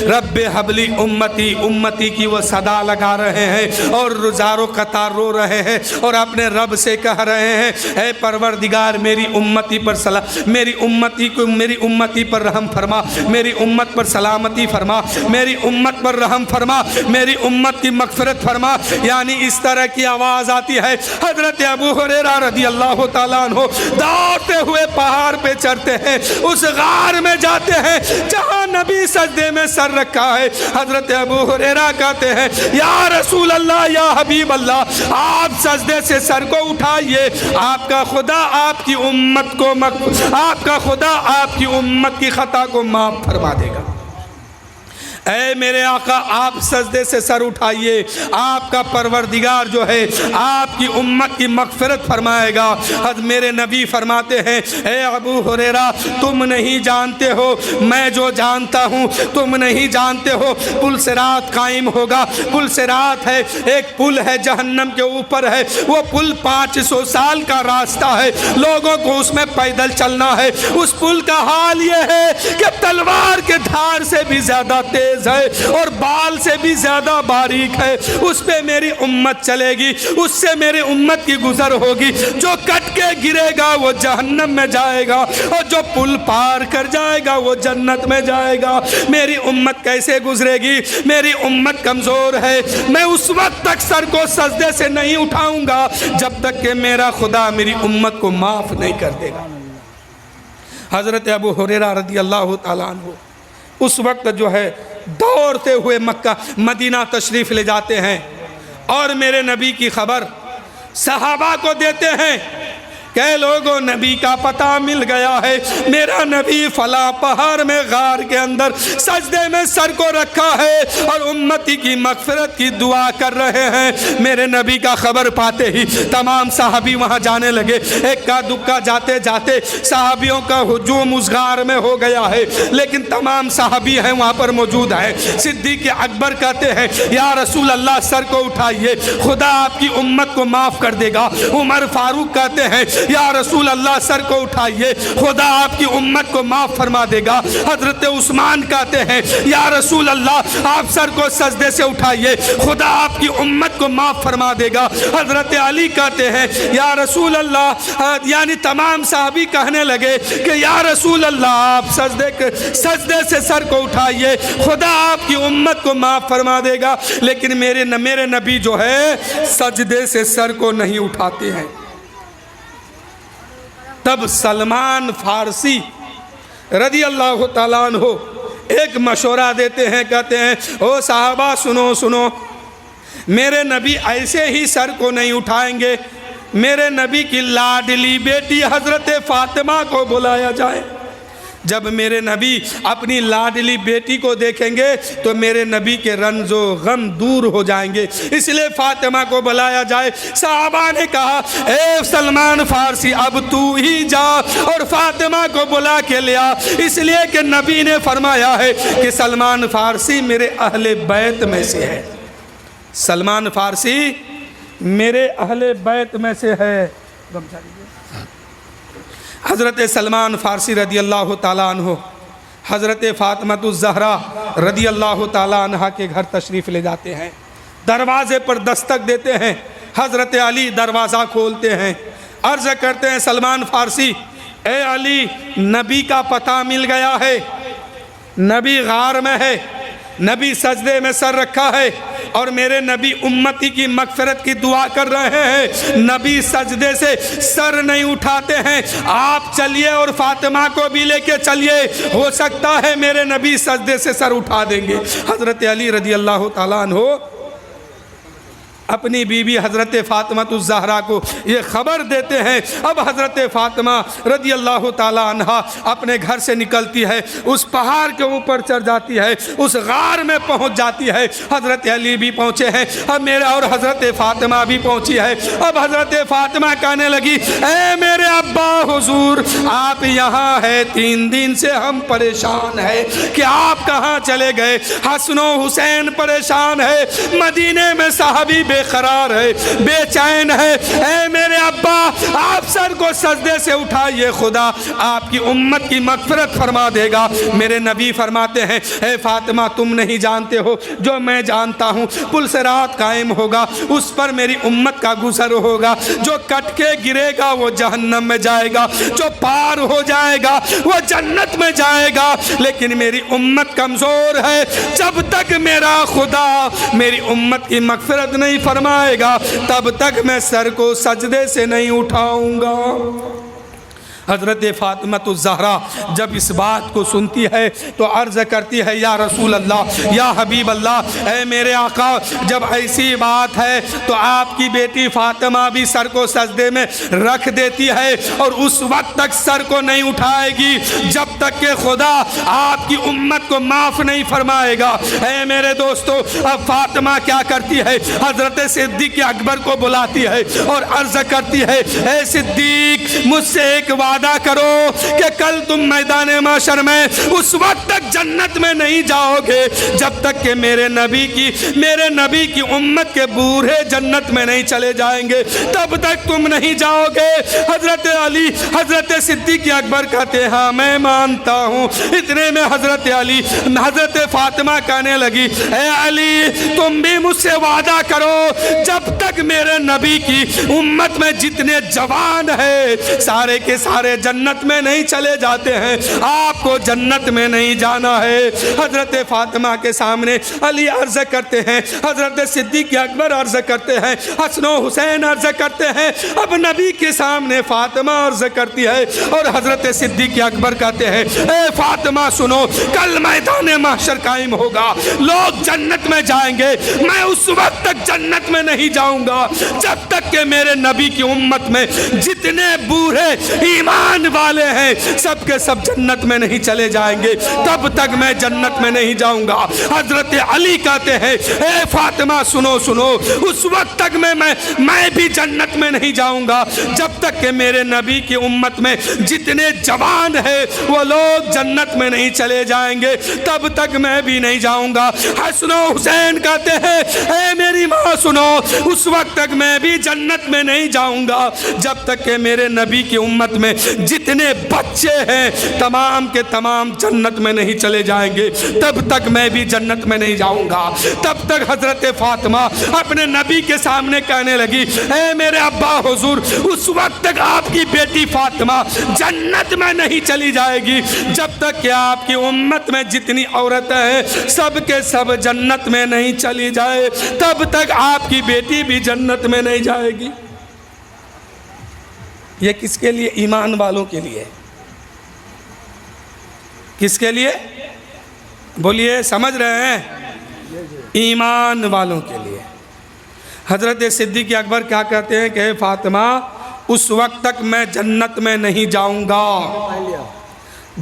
A: رب حبلی امتی، امتی کی وہ صدا لگا رہے ہیں اور زارو قطار رو رہے ہیں اور اپنے رب سے کہہ رہے ہیں اے پروردگار میری امتی پر میری امتی پر رحم فرما، میری امت پر سلامتی فرما، میری امت پر رحم فرما، میری امت کی مغفرت فرما۔ یعنی اس طرح کی آواز آتی ہے۔ حضرت ابو ہریرہ رضی اللہ تعالیٰ عنہ دوڑتے ہوئے پہاڑ پہ چڑھتے ہیں، اس غار میں جاتے ہیں جہاں نبی سجدے میں سر رکھا ہے۔ حضرت ابو ہریرہ کہتے ہیں یا رسول اللہ، یا حبیب اللہ، آپ سجدے سے سر کو اٹھائیے، آپ کا خدا آپ کی امت کو آپ کا خدا آپ کی امت کی خطا کو معاف فرما دے گا۔ اے میرے آقا، آپ سجدے سے سر اٹھائیے، آپ کا پروردگار جو ہے آپ کی امت کی مغفرت فرمائے گا۔ حضرت میرے نبی فرماتے ہیں اے ابو ہریرہ، تم نہیں جانتے ہو، میں جو جانتا ہوں تم نہیں جانتے ہو۔ پل صراط قائم ہوگا، پل صراط ہے، ایک پل ہے جہنم کے اوپر ہے، وہ پل 500 سال کا راستہ ہے، لوگوں کو اس میں پیدل چلنا ہے۔ اس پل کا حال یہ ہے کہ تلوار کے دھار سے بھی زیادہ تیز ہے اور بال سے بھی زیادہ باریک ہے، اس پہ میری امت چلے گی، اس سے میری امت کی گزر ہوگی، جو کٹ کے گرے گا وہ جہنم میں جائے گا اور جو پل پار کر جائے گا وہ جنت میں جائے گا۔ میری امت کیسے گزرے گی؟ میری امت کمزور ہے، میں اس وقت تک سر کو سجدے سے نہیں اٹھاؤں گا جب تک کہ میرا خدا میری امت کو معاف نہیں کر دے گا۔ حضرت ابو ہریرہ رضی اللہ تعالیٰ عنہ اس وقت جو ہے دوڑتے ہوئے مدینہ تشریف لے جاتے ہیں اور میرے نبی کی خبر صحابہ کو دیتے ہیں کہ لوگوں نبی کا پتہ مل گیا ہے، میرا نبی فلاں پہاڑ میں غار کے اندر سجدے میں سر کو رکھا ہے اور امتی کی مغفرت کی دعا کر رہے ہیں۔ میرے نبی کا خبر پاتے ہی تمام صحابی وہاں جانے لگے، ایک کا دکا جاتے جاتے صحابیوں کا ہجوم اس غار میں ہو گیا ہے، لیکن تمام صحابی ہیں وہاں پر موجود ہیں۔ صدیق اکبر کہتے ہیں یا رسول اللہ سر کو اٹھائیے، خدا آپ کی امت کو معاف کر دے گا۔ عمر فاروق کہتے ہیں یا رسول اللہ سر کو اٹھائیے، خدا آپ کی امت کو معاف فرما دے گا۔ حضرت عثمان کہتے ہیں یا رسول اللہ آپ سر کو سجدے سے اٹھائیے، خدا آپ کی امت کو معاف فرما دے گا۔ حضرت علی کہتے ہیں یا رسول اللہ، یعنی تمام صحابی کہنے لگے کہ یا رسول اللہ آپ سجدے سے سر کو اٹھائیے، خدا آپ کی امت کو معاف فرما دے گا۔ لیکن میرے نبی جو ہے سجدے سے سر کو نہیں اٹھاتے ہیں۔ تب سلمان فارسی رضی اللہ تعالیٰ عنہ ایک مشورہ دیتے ہیں، کہتے ہیں او صحابہ سنو، میرے نبی ایسے ہی سر کو نہیں اٹھائیں گے، میرے نبی کی لاڈلی بیٹی حضرت فاطمہ کو بلایا جائے۔ جب میرے نبی اپنی لاڈلی بیٹی کو دیکھیں گے تو میرے نبی کے رنج و غم دور ہو جائیں گے، اس لیے فاطمہ کو بلایا جائے۔ صحابہ نے کہا اے سلمان فارسی اب تو ہی جا اور فاطمہ کو بلا کے لیا، اس لیے کہ نبی نے فرمایا ہے کہ سلمان فارسی میرے اہل بیت میں سے ہے، سلمان فارسی میرے اہل بیت میں سے ہے۔ حضرت سلمان فارسی رضی اللہ تعالیٰ عنہ حضرت فاطمہ الزہرا رضی اللہ تعالیٰ عنہ کے گھر تشریف لے جاتے ہیں، دروازے پر دستک دیتے ہیں، حضرت علی دروازہ کھولتے ہیں، عرض کرتے ہیں سلمان فارسی اے علی نبی کا پتہ مل گیا ہے، نبی غار میں ہے، نبی سجدے میں سر رکھا ہے اور میرے نبی امتی کی مغفرت کی دعا کر رہے ہیں، نبی سجدے سے سر نہیں اٹھاتے ہیں، آپ چلیے اور فاطمہ کو بھی لے کے چلیے، ہو سکتا ہے میرے نبی سجدے سے سر اٹھا دیں گے۔ حضرت علی رضی اللہ تعالیٰ عنہ
C: اپنی بیوی حضرت فاطمہ الزہرا کو یہ خبر دیتے ہیں۔ اب حضرت فاطمہ رضی اللہ تعالیٰ عنہ اپنے گھر سے نکلتی ہے، اس پہاڑ کے اوپر چڑھ جاتی ہے، اس غار میں پہنچ جاتی ہے۔ حضرت علی بھی پہنچے ہیں، اب میرا اور حضرت فاطمہ بھی پہنچی ہے۔ اب حضرت فاطمہ کہنے لگی اے میرے ابا حضور، آپ یہاں ہے، 3 دن سے ہم پریشان ہیں کہ آپ کہاں چلے گئے۔ حسن و حسین پریشان ہے، مدینے میں صحابی بے قرار ہے، بے چین ہے۔ اے میرے ابا، آپ سر کو سجدے سے اٹھائیے، خدا آپ کی امت کی مغفرت فرما دے گا۔ میرے نبی فرماتے ہیں اے فاطمہ، تم نہیں جانتے ہو جو میں جانتا ہوں، پل صراط قائم ہوگا، اس پر میری امت کا گزر ہوگا، جو کٹ کے گرے گا وہ جہنم میں جائے گا، جو پار ہو جائے گا وہ جنت میں جائے گا۔ لیکن میری امت کمزور ہے، جب تک میرا خدا میری امت کی مغفرت نہیں فرمائے گا تب تک میں سر کو سجدے سے نہیں اٹھاؤں گا۔ حضرت فاطمہ الزہرا جب اس بات کو سنتی ہے تو عرض کرتی ہے یا رسول اللہ، یا حبیب اللہ، اے میرے آقا، جب ایسی بات ہے تو آپ کی بیٹی فاطمہ بھی سر کو سجدے میں رکھ دیتی ہے اور اس وقت تک سر کو نہیں اٹھائے گی جب تک کہ خدا آپ کی امت کو معاف نہیں فرمائے گا۔ اے میرے دوستو، اب فاطمہ کیا کرتی ہے؟ حضرت صدیق اکبر کو بلاتی ہے اور عرض کرتی ہے اے صدیق، مجھ سے ایک وعدہ کرو کہ کل تم میدان محشر میں اس وقت تک جنت میں نہیں جاؤ گے جب تک کہ میرے نبی کی امت کے بوڑھے جنت میں نہیں چلے جائیں گے، تب تک تم نہیں جاؤ گے۔ حضرت علی، حضرت صدیق اکبر کہتے ہیں ہاں میں مانتا ہوں۔ اتنے میں حضرت علی، حضرت فاطمہ کہنے لگی اے علی، تم بھی مجھ سے وعدہ کرو جب تک میرے نبی کی امت میں جتنے جوان ہیں سارے کے سارے جنت میں نہیں چلے جاتے ہیں، آپ کو جنت میں نہیں جانا ہے۔ حضرت فاطمہ کے سامنے علی عرض کرتے ہیں، حضرت صدیق اکبر عرض کرتے ہیں، حسن و حسین عرض کرتے ہیں، اب نبی کے سامنے فاطمہ عرض کرتی ہے اور حضرت صدیق اکبر کہتے ہیں اے فاطمہ سنو، کل میدان محشر قائم ہوگا، لوگ جنت میں جائیں گے، میں اس وقت تک جنت میں نہیں جاؤں گا جب تک کہ میرے نبی کی امت میں جتنے بوڑھے ایمان والے ہیں سب کے سب جنت میں نہیں چلے جائیں گے، تب تک میں جنت میں نہیں جاؤں گا۔ حضرت علی کہتے ہیں اے فاطمہ سنو، اس وقت تک میں بھی جنت میں نہیں جاؤں گا جب تک کہ میرے نبی کی امت میں جتنے جوان ہیں وہ لوگ جنت میں نہیں چلے جائیں گے، تب تک میں بھی نہیں جاؤں گا۔ حسن و حسین کہتے ہیں اے میری ماں سنو، اس وقت تک میں بھی جنت میں نہیں جاؤں گا جب تک کہ میرے نبی کی امت میں جتنے بچے ہیں تمام کے تمام جنت میں نہیں چلے جائیں گے، تب تک میں بھی جنت میں نہیں جاؤں گا۔ تب تک حضرت فاطمہ اپنے نبی کے سامنے کہنے لگی اے میرے ابا حضور، اس وقت تک آپ کی بیٹی فاطمہ جنت میں نہیں چلی جائے گی جب تک کہ آپ کی امت میں جتنی عورتیں ہیں سب کے سب جنت میں نہیں چلی جائے، تب تک آپ کی بیٹی بھی جنت میں نہیں جائے گی۔ یہ کس کے لیے؟ ایمان والوں کے لیے۔ کس کے لیے بولیے؟ سمجھ رہے ہیں؟ ایمان والوں کے لیے۔ حضرت صدیق اکبر کیا کہتے ہیں کہ اے فاطمہ، اس وقت تک میں جنت میں نہیں جاؤں گا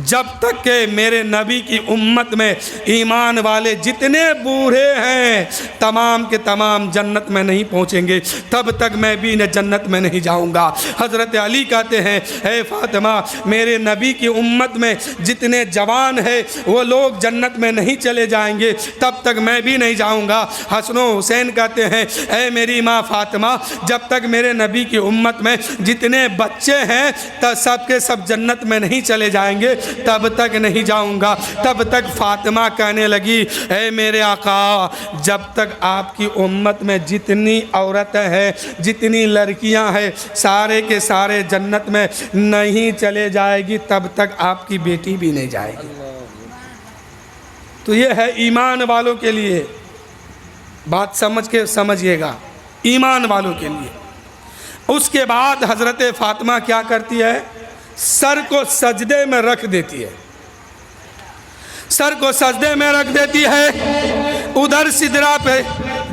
C: جب تک کہ میرے نبی کی امت میں ایمان والے جتنے بوڑھے ہیں تمام کے تمام جنت میں نہیں پہنچیں گے، تب تک میں بھی جنت میں نہیں جاؤں گا۔ حضرت علی کہتے ہیں اے فاطمہ، میرے نبی کی امت میں جتنے جوان ہیں وہ لوگ جنت میں نہیں چلے جائیں گے، تب تک میں بھی نہیں جاؤں گا۔ حسن و حسین کہتے ہیں اے میری ماں فاطمہ، جب تک میرے نبی کی امت میں جتنے بچے ہیں سب کے سب جنت میں نہیں چلے جائیں گے، تب تک نہیں جاؤں گا۔ تب تک فاطمہ کہنے لگی اے میرے آقا، جب تک آپ کی امت میں جتنی عورتیں ہیں جتنی لڑکیاں ہیں سارے کے سارے جنت میں نہیں چلے جائے گی، تب تک آپ کی بیٹی بھی نہیں جائے گی۔ تو یہ ہے ایمان والوں کے لیے، بات سمجھ کے سمجھیے گا، ایمان والوں کے لیے۔ اس کے بعد حضرت فاطمہ کیا کرتی ہے؟ سر کو سجدے میں رکھ دیتی ہے، سر کو سجدے میں رکھ دیتی ہے۔ ادھر سدرہ پہ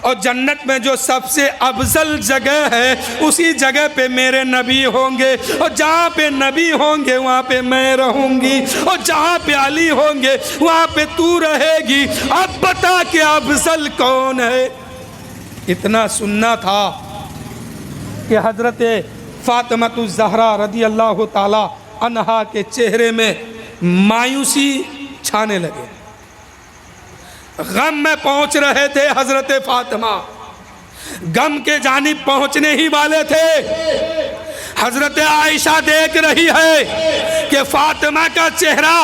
C: اور جنت میں جو سب سے افضل جگہ ہے اسی جگہ پہ میرے نبی ہوں گے، اور جہاں پہ نبی ہوں گے وہاں پہ میں رہوں گی، اور جہاں پہ علی ہوں گے وہاں پہ تو رہے گی، اب بتا کہ افضل کون ہے؟ اتنا سننا تھا کہ حضرت فاطمہ الزہرا رضی اللہ تعالی عنہا کے چہرے میں مایوسی چھانے لگے، غم میں پہنچ رہے تھے حضرت فاطمہ، غم کے جانب پہنچنے ہی والے تھے۔ حضرت عائشہ دیکھ رہی ہے کہ فاطمہ کا چہرہ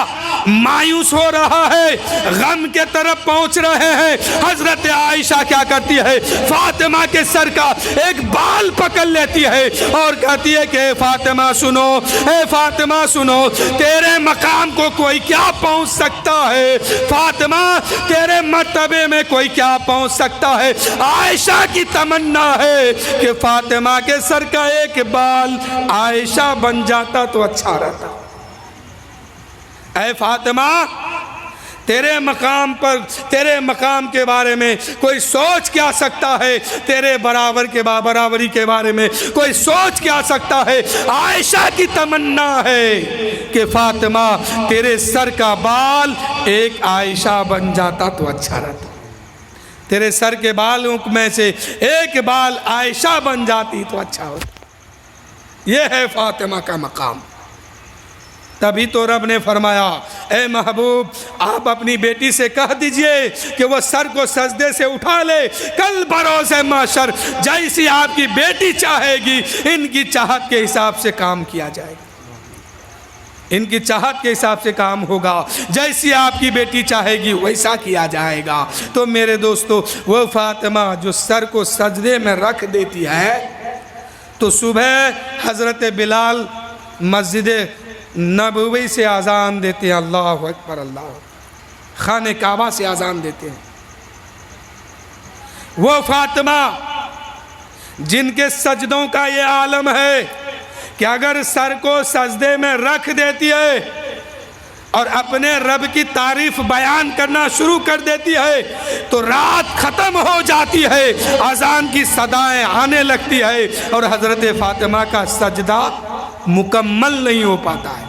C: مایوس ہو رہا ہے، غم کے طرف پہنچ رہے ہیں۔ حضرت عائشہ کیا کرتی ہے؟ فاطمہ کے سر کا ایک بال پکڑ لیتی ہے اور کہتی ہے کہ اے فاطمہ سنو، اے فاطمہ سنو، تیرے مقام کو کوئی کیا پہنچ سکتا ہے؟ فاطمہ تیرے مرتبے میں کوئی کیا پہنچ سکتا ہے؟ عائشہ کی تمنا ہے کہ فاطمہ کے سر کا ایک بال عائشہ بن جاتا تو اچھا رہتا۔ اے فاطمہ تیرے مقام پر، تیرے مقام کے بارے میں کوئی سوچ کیا سکتا ہے؟ تیرے برابری کے بارے میں کوئی سوچ کیا سکتا ہے؟ عائشہ کی تمنا ہے کہ فاطمہ تیرے سر کا بال ایک عائشہ بن جاتا تو اچھا رہتا، تیرے سر کے بالوں میں سے ایک بال عائشہ بن جاتی تو اچھا ہوتا۔ یہ ہے فاطمہ کا مقام۔ تبھی تو رب نے فرمایا اے محبوب آپ اپنی بیٹی سے کہہ دیجئے کہ وہ سر کو سجدے سے اٹھا لے، کل بروز محشر جیسی آپ کی بیٹی چاہے گی ان کی چاہت کے حساب سے کام کیا جائے گا، ان کی چاہت کے حساب سے کام ہوگا، جیسی آپ کی بیٹی چاہے گی ویسا کیا جائے گا۔ تو میرے دوستو وہ فاطمہ جو سر کو سجدے میں رکھ دیتی ہے تو صبح حضرت بلال مسجد نبوی سے اذان دیتے ہیں، اللہ اکبر اللہ اکبر، خانہ کعبہ سے اذان دیتے ہیں۔ وہ فاطمہ جن کے سجدوں کا یہ عالم ہے کہ اگر سر کو سجدے میں رکھ دیتی ہے اور اپنے رب کی تعریف بیان کرنا شروع کر دیتی ہے تو رات ختم ہو جاتی ہے، اذان کی صدائیں آنے لگتی ہے اور حضرت فاطمہ کا سجدہ مکمل نہیں ہو پاتا ہے۔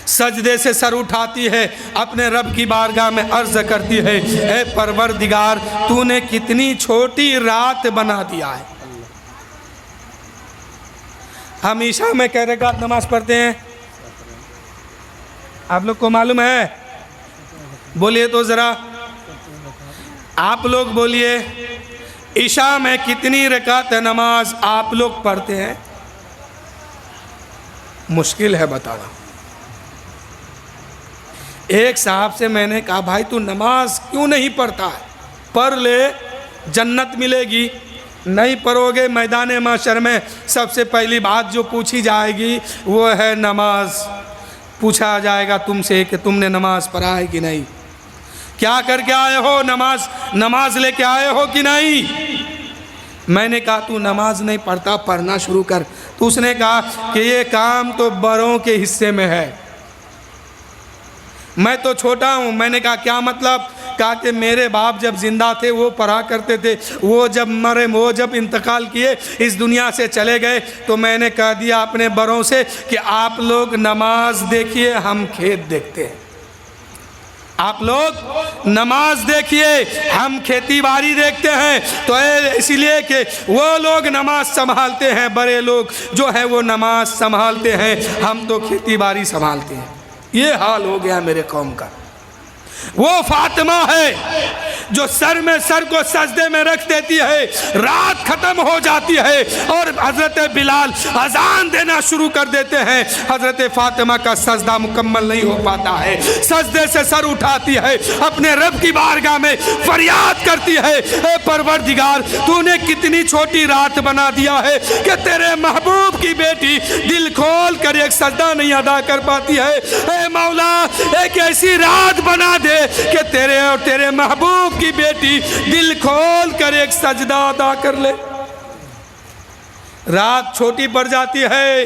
C: سجدے سے سر اٹھاتی ہے، اپنے رب کی بارگاہ میں عرض کرتی ہے اے پروردگار تو نے کتنی چھوٹی رات بنا دیا ہے۔ ہم عشاء میں کئی رکعت نماز پڑھتے ہیں، آپ لوگ کو معلوم ہے؟ بولیے تو ذرا، آپ لوگ بولیے عشاء میں کتنی رکعت نماز آپ لوگ پڑھتے ہیں؟ مشکل ہے بتانا۔ ایک صاحب سے میں نے کہا بھائی تو نماز کیوں نہیں پڑھتا ہے؟ پڑھ لے جنت ملے گی، نہیں پڑھو گے میدان محشر میں سب سے پہلی بات جو پوچھی جائے گی وہ ہے نماز۔ پوچھا جائے گا تم سے کہ تم نے نماز پڑھا ہے کہ نہیں، کیا کر کے آئے ہو، نماز لے کے آئے ہو کہ نہیں؟ میں نے کہا تو نماز نہیں پڑھتا، پڑھنا شروع کر۔ تو اس نے کہا کہ یہ کام تو بڑوں کے حصے میں ہے، میں تو چھوٹا ہوں۔ میں نے کہا کیا مطلب؟ کہا کہ میرے باپ جب زندہ تھے وہ پڑھا کرتے تھے، وہ جب مرے، وہ جب انتقال کیے اس دنیا سے چلے گئے تو میں نے کہہ دیا اپنے بڑوں سے کہ آپ لوگ نماز دیکھیے ہم کھیت دیکھتے ہیں، آپ لوگ نماز دیکھیے ہم کھیتی باڑی دیکھتے ہیں۔ تو اس لیے کہ وہ لوگ نماز سنبھالتے ہیں، بڑے لوگ جو ہیں وہ نماز سنبھالتے ہیں، ہم تو کھیتی باڑی سنبھالتے ہیں۔ یہ حال ہو گیا میرے قوم کا۔ وہ فاطمہ ہے جو سر کو سجدے میں رکھ دیتی ہے، رات ختم ہو جاتی ہے اور حضرت بلال اذان دینا شروع کر دیتے ہیں، حضرت فاطمہ کا سجدہ مکمل نہیں ہو پاتا ہے، سجدے سے سر اٹھاتی ہے، اپنے رب کی بارگاہ میں فریاد کرتی ہے اے پروردگار تو نے کتنی چھوٹی رات بنا دیا ہے کہ تیرے محبوب کی بیٹی دل کھول کر ایک سجدہ نہیں ادا کر پاتی ہے، اے مولا ایک ایسی رات بنا دے کہ تیرے اور تیرے محبوب کی بیٹی دل کھول کر ایک سجدہ ادا کر لے۔ رات چھوٹی پڑ جاتی ہے،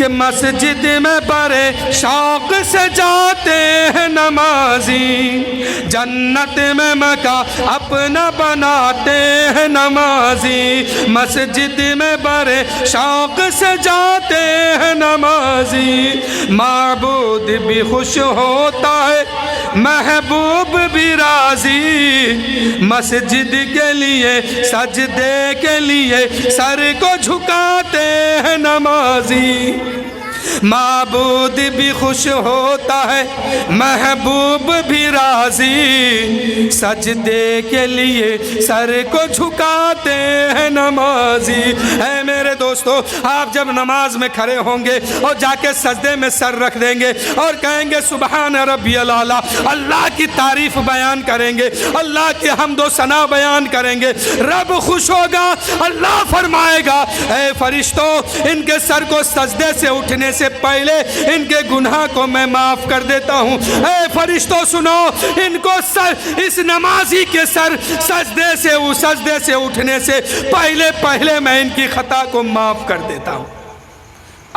C: کہ مسجد میں بڑے شوق سے جاتے ہیں نمازی، جنت میں مکان اپنا بناتے ہیں نمازی، مسجد میں بڑے شوق سے جاتے ہیں نمازی، معبود بھی خوش ہوتا ہے محبوب بھی راضی، مسجد کے لیے سجدے کے لیے سر کو جھکاتے ہیں نمازی، معبود بھی خوش ہوتا ہے محبوب بھی راضی، سجدے کے لیے سر کو جھکاتے ہیں نمازی۔ اے میرے دوستو، آپ جب نماز میں کھڑے ہوں گے اور جا کے سجدے میں سر رکھ دیں گے اور کہیں گے سبحان ربی الاعلیٰ، اللہ کی تعریف بیان کریں گے، اللہ کی حمد و ثنا بیان کریں گے، رب خوش ہوگا، اللہ فرمائے گا اے فرشتوں، ان کے سر کو سجدے سے اٹھنے سے پہلے ان کے گناہ کو میں معاف کر دیتا ہوں۔ اے فرشتوں سنو، ان کو اس نمازی کے سر سجدے سے اٹھنے سے پہلے میں ان کی خطا کو معاف کر دیتا ہوں،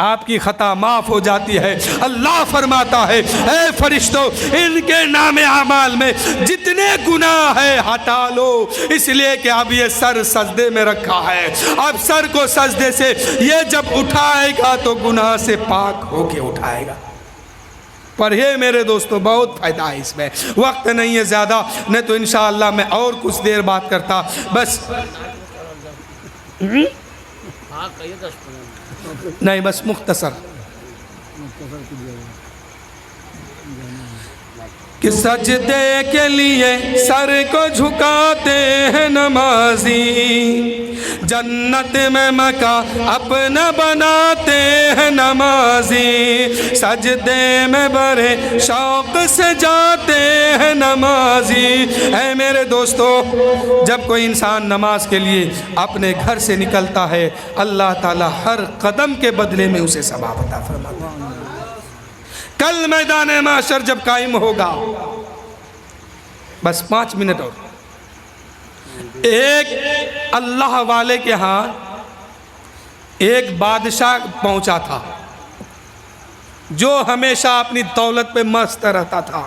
C: آپ کی خطا معاف ہو جاتی ہے۔ اللہ فرماتا ہے اے فرشتوں، ان کے نام اعمال میں جتنے گناہ ہے ہٹا لو، اس لیے کہ اب یہ سر سجدے میں رکھا ہے، اب سر کو سجدے سے یہ جب اٹھائے گا تو گناہ سے پاک ہو کے اٹھائے گا۔ پڑھیے میرے دوستو، بہت فائدہ ہے اس میں، وقت نہیں ہے زیادہ، نہیں تو انشاءاللہ میں اور کچھ دیر بات کرتا، بس نہیں، بس مختصر کہ سجدے کے لیے سر کو جھکاتے ہیں نمازی، جنت میں مکان اپنا بناتے ہیں نمازی، سجدے میں بڑے شوق سے جاتے ہیں نمازی۔ اے میرے دوستو، جب کوئی انسان نماز کے لیے اپنے گھر سے نکلتا ہے، اللہ تعالی ہر قدم کے بدلے میں اسے ثواب عطا فرماتا ہے۔ کل میدان محشر جب قائم ہوگا، بس 5 منٹ اور، ایک اللہ والے کے ہاں ایک بادشاہ پہنچا تھا جو ہمیشہ اپنی دولت پہ مست رہتا تھا۔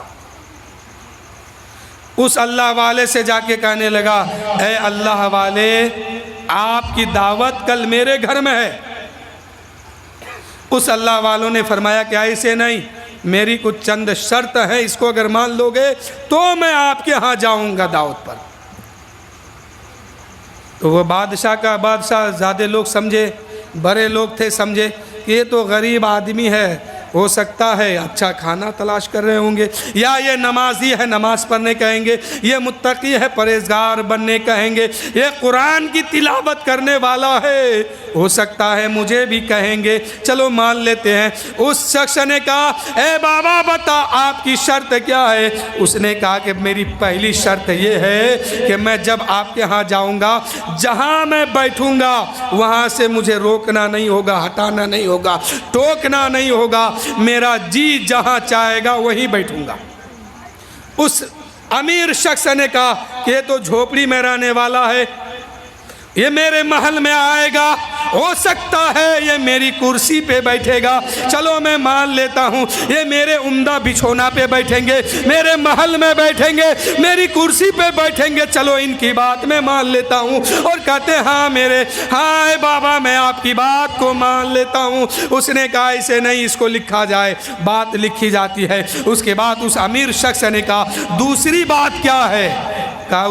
C: اس اللہ والے سے جا کے کہنے لگا اے اللہ والے، آپ کی دعوت کل میرے گھر میں ہے۔ اس اللہ والوں نے فرمایا کہ ایسے نہیں، میری کچھ چند شرط ہیں، اس کو اگر مان لو گے تو میں آپ کے ہاں جاؤں گا دعوت پر۔ تو وہ بادشاہ زیادہ لوگ سمجھے، بڑے لوگ تھے، سمجھے کہ یہ تو غریب آدمی ہے، ہو سکتا ہے اچھا کھانا تلاش کر رہے ہوں گے، یا یہ نمازی ہے نماز پڑھنے کہیں گے، یہ متقی ہے پرہیزگار بننے کہیں گے، یہ قرآن کی تلاوت کرنے والا ہے، ہو سکتا ہے مجھے بھی کہیں گے، چلو مان لیتے ہیں۔ اس شخص نے کہا اے بابا بتا آپ کی شرط کیا ہے؟ اس نے کہا کہ میری پہلی شرط یہ ہے کہ میں جب آپ کے ہاں جاؤں گا، جہاں میں بیٹھوں گا وہاں سے مجھے روکنا نہیں ہوگا، ہٹانا نہیں ہوگا، ٹوکنا نہیں ہوگا، میرا جی جہاں چاہے گا وہیں بیٹھوں گا۔ اس امیر شخص نے کہا کہ یہ تو جھوپڑی میں رہنے والا ہے، یہ میرے محل میں آئے گا، ہو سکتا ہے یہ میری کرسی پہ بیٹھے گا، چلو میں مان لیتا ہوں، یہ میرے عمدہ بچھونا پہ بیٹھیں گے، میرے محل میں بیٹھیں گے، میری کرسی پہ بیٹھیں گے، چلو ان کی بات میں مان لیتا ہوں۔ اور کہتے ہاں اے بابا میں آپ کی بات کو مان لیتا ہوں۔ اس نے کہا اسے نہیں، اس کو لکھا جائے، بات لکھی جاتی ہے۔ اس کے بعد اس امیر شخص نے کہا دوسری بات کیا ہے؟ کہا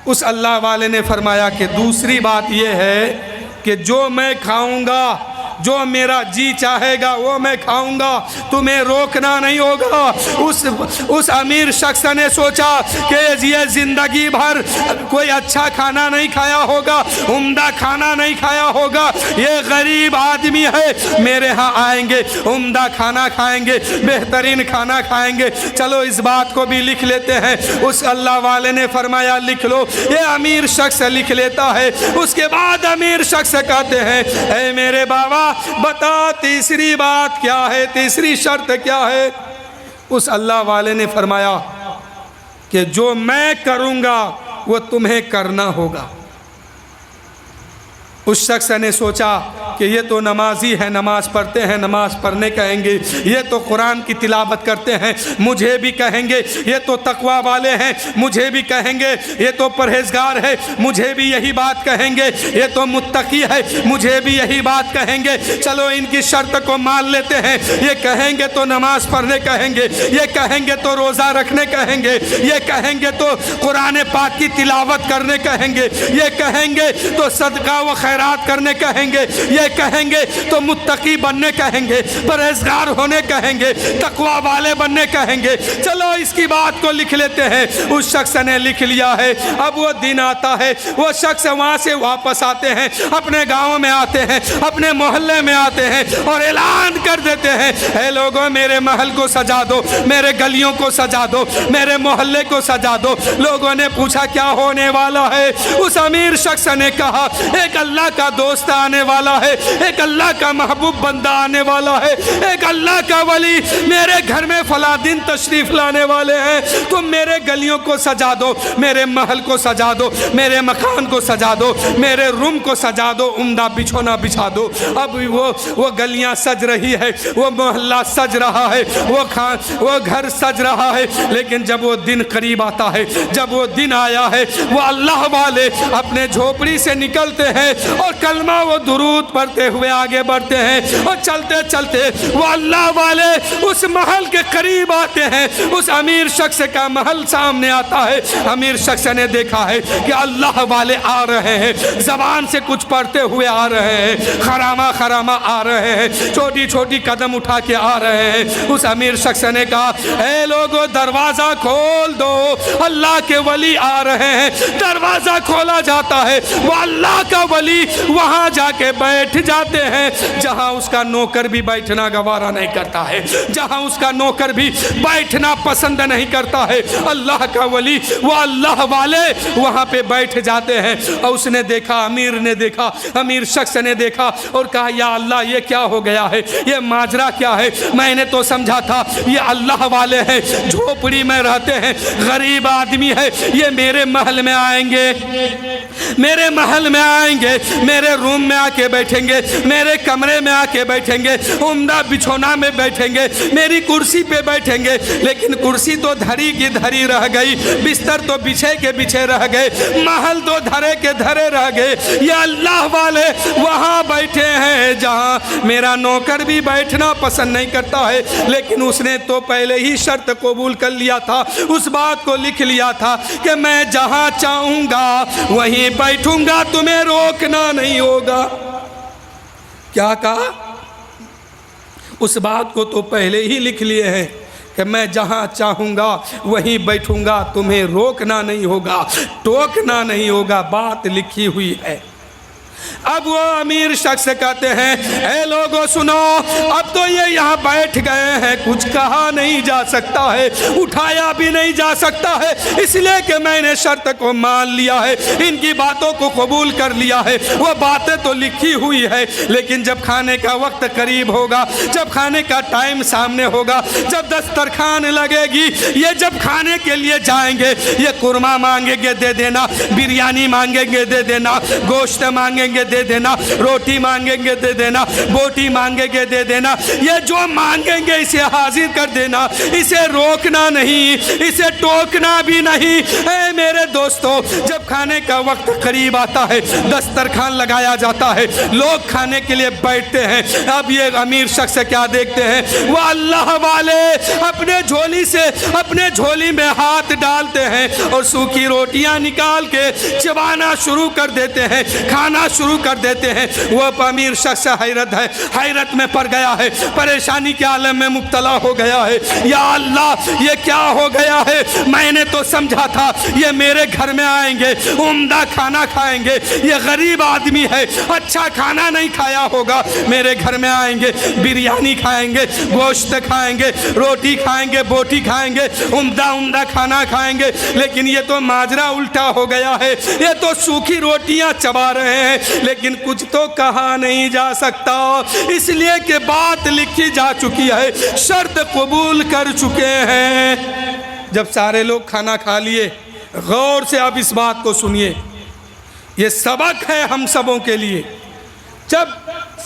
C: اس اللہ والے نے فرمایا کہ دوسری بات یہ ہے کہ جو میں کھاؤں گا، جو میرا جی چاہے گا وہ میں کھاؤں گا، تمہیں روکنا نہیں ہوگا۔ اس امیر شخص نے سوچا کہ یہ زندگی بھر کوئی اچھا کھانا نہیں کھایا ہوگا، عمدہ کھانا نہیں کھایا ہوگا، یہ غریب آدمی ہے، میرے ہاں آئیں گے، عمدہ کھانا کھائیں گے، بہترین کھانا کھائیں گے، چلو اس بات کو بھی لکھ لیتے ہیں۔ اس اللہ والے نے فرمایا لکھ لو۔ یہ امیر شخص لکھ لیتا ہے۔ اس کے بعد امیر شخص کہتے ہیں اے میرے بابا بتا تیسری بات کیا ہے، تیسری شرط کیا ہے؟ اس اللہ والے نے فرمایا کہ جو میں کروں گا وہ تمہیں کرنا ہوگا۔ اس شخص نے سوچا کہ یہ تو نمازی ہے، نماز پڑھتے ہیں، نماز پڑھنے کہیں گے، یہ تو قرآن کی تلاوت کرتے ہیں، مجھے بھی کہیں گے یہ تو تقوی والے ہیں، مجھے بھی کہیں گے یہ تو پرہیزگار ہے، مجھے بھی یہی بات کہیں گے، یہ تو متقی ہے، مجھے بھی یہی بات کہیں گے۔ چلو ان کی شرط کو مان لیتے ہیں، یہ کہیں گے تو نماز پڑھنے کہیں گے، یہ کہیں گے تو روزہ رکھنے کہیں گے، یہ کہیں گے تو قرآن پاک کی تلاوت کرنے کہیں گے، یہ کہیں گے تو صدقہ و خیرات کرنے کہیں گے، یہ کہیں گے تو متقی بننے کہیں گے، پرہیزگار ہونے کہیں گے، تقوی والے بننے کہیں گے۔ چلو اس کی بات کو لکھ لیتے ہیں۔ اس شخص نے لکھ لیا ہے۔ اب وہ دن آتا ہے، وہ شخص وہاں سے واپس آتے ہیں، اپنے گاؤں میں آتے ہیں، اپنے محلے میں آتے ہیں اور اعلان کر دیتے ہیں، اے لوگوں میرے محل کو سجا دو، میرے گلیوں کو سجا دو، میرے محلے کو سجا دو۔ لوگوں نے پوچھا کیا ہونے والا ہے؟ اس امیر شخص نے کہا ایک اللہ کا دوست آنے والا ہے، ایک اللہ کا محبوب بندہ آنے والا ہے، ایک اللہ کا ولی میرے گھر میں فلاں دن تشریف لانے والے ہیں، تم میرے گلیوں کو سجا دو، میرے محل کو سجا دو، میرے مکان کو سجا دو، میرے روم کو سجا دو، عمدہ بچھونا بچھا دو۔ اب وہ گلیاں سج رہی ہے، وہ محلہ سج رہا ہے، وہ گھر سج رہا ہے، لیکن جب وہ دن قریب آتا ہے، جب وہ دن آیا ہے، وہ اللہ والے اپنے جھوپڑی سے نکلتے ہیں اور کلمہ و درود پڑھتے ہوئے آگے بڑھتے ہیں، اور چلتے چلتے وہ اللہ والے اس محل کے قریب آتے ہیں۔ اس امیر شخص کا محل سامنے آتا ہے۔ امیر شخص نے دیکھا ہے کہ اللہ والے آ رہے ہیں، زبان سے کچھ پڑھتے ہوئے آ رہے ہیں، خرامہ خرامہ آ رہے ہیں، چھوٹی چھوٹی قدم اٹھا کے آ رہے ہیں۔ اس امیر شخص نے کہا اے لوگو دروازہ کھول دو، اللہ کے ولی آ رہے ہیں۔ دروازہ کھولا جاتا ہے، وہ اللہ کا ولی وہاں جا کے بیٹھ جاتے ہیں جہاں اس کا نوکر بھی بیٹھنا گوارا نہیں کرتا ہے، جہاں اس کا نوکر بھی بیٹھنا پسند نہیں کرتا ہے۔ اللہ کا ولی، وہ اللہ والے وہاں پہ بیٹھ جاتے ہیں۔ اور اس نے دیکھا، امیر نے دیکھا، امیر شخص نے دیکھا اور کہا یا اللہ یہ کیا ہو گیا ہے، یہ ماجرا کیا ہے؟ میں نے تو سمجھا تھا یہ اللہ والے ہیں، جھوپڑی میں رہتے ہیں، غریب آدمی ہے، یہ میرے محل میں آئیں گے، میرے محل میں آئیں گے، میرے روم میں آ کے بیٹھیں گے، میرے کمرے میں آ کے بیٹھیں گے، عمدہ بچھونا میں بیٹھیں گے، میری کرسی پہ بیٹھیں گے۔ لیکن کرسی تو دھری کی دھری رہ گئی، بستر تو بچھے کے بچھے رہ گئے، محل تو دھرے کے دھرے رہ گئے۔ یہ اللہ والے وہاں بیٹھے ہیں جہاں میرا نوکر بھی بیٹھنا پسند نہیں کرتا ہے، لیکن اس نے تو پہلے ہی شرط قبول کر لیا تھا، اس بات کو لکھ لیا تھا کہ میں جہاں چاہوں گا وہیں بیٹھوں گا، تمہیں روکنا نہیں ہوگا۔ کیا کہا؟ اس بات کو تو پہلے ہی لکھ لیے ہیں کہ میں جہاں چاہوں گا وہیں بیٹھوں گا، تمہیں روکنا نہیں ہوگا، ٹوکنا نہیں ہوگا، بات لکھی ہوئی ہے۔ اب وہ امیر شخص کہتے ہیں اے لوگو سنو، اب تو یہ یہاں بیٹھ گئے ہیں، کچھ کہا نہیں جا سکتا ہے، اٹھایا بھی نہیں جا سکتا ہے، اس لیے کہ میں نے شرط کو مان لیا ہے، ان کی باتوں کو قبول کر لیا ہے۔ وہ باتیں تو لکھی ہوئی ہے، لیکن جب کھانے کا وقت قریب ہوگا، جب کھانے کا ٹائم سامنے ہوگا، جب دسترخوان لگے گی، یہ جب کھانے کے لیے جائیں گے، یہ قورمہ مانگیں گے دے دینا، بریانی مانگیں گے دے دینا، گوشت مانگیں گے دے دینا، روٹی مانگیں گے دے دینا، بوٹی مانگیں گے دے دینا، یہ جو مانگیں گے اسے حاضر کر دینا، اسے روکنا نہیں، اسے ٹوکنا بھی نہیں۔ اے میرے دوستو، جب کھانے کا وقت قریب آتا ہے، دسترخوان لگایا جاتا ہے، لوگ کھانے کے لیے بیٹھتے ہیں۔ اب یہ امیر شخص کیا دیکھتے ہیں؟ وہ اللہ والے اپنے جھولی سے اپنے جھولی میں ہاتھ ڈالتے ہیں اور سوکھی روٹیاں نکال کے چبانا شروع کر دیتے ہیں، کھانا شروع کر دیتے ہیں۔ وہ امیر شخص حیرت میں پڑ گیا ہے، پریشانی کے عالم میں مبتلا ہو گیا ہے۔ یا اللہ یہ کیا ہو گیا ہے؟ میں نے تو سمجھا تھا یہ میرے گھر میں آئیں گے، عمدہ کھانا کھائیں گے، یہ غریب آدمی ہے، اچھا کھانا نہیں کھایا ہوگا، میرے گھر میں آئیں گے، بریانی کھائیں گے، گوشت کھائیں گے، روٹی کھائیں گے، بوٹی کھائیں گے، عمدہ کھانا کھائیں گے۔ لیکن یہ تو ماجرا الٹا ہو گیا ہے، یہ تو سوکھی روٹیاں چبا رہے ہیں، لیکن کچھ تو کہا نہیں جا سکتا، اس لیے کہ بات لکھی جا چکی ہے، شرط قبول کر چکے ہیں۔ جب سارے لوگ کھانا کھا لیے، غور سے اب اس بات کو سنیے، یہ سبق ہے ہم سبوں کے لیے۔ جب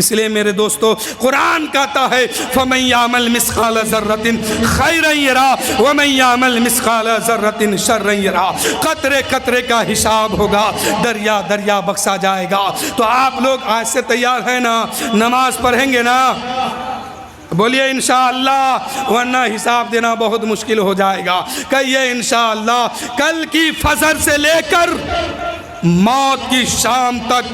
C: اس لیے میرے دوستو قرآن کہتا ہے فَمَن يَعْمَلْ مِثْقَالَ ذَرَّةٍ خَيْرًا يَرَهُ وَمَن يَعْمَلْ مِثْقَالَ ذَرَّةٍ شَرًّا يَرَهُ، قطرے قطرے کا حساب ہوگا، دریا دریا بخشا جائے گا۔ تو آپ لوگ آج سے تیار ہیں نا؟ نماز پڑھیں گے نا؟ بولیے انشاءاللہ، ورنہ حساب دینا بہت مشکل ہو جائے گا۔ کہیے انشاءاللہ کل کی فجر سے لے کر موت کی شام تک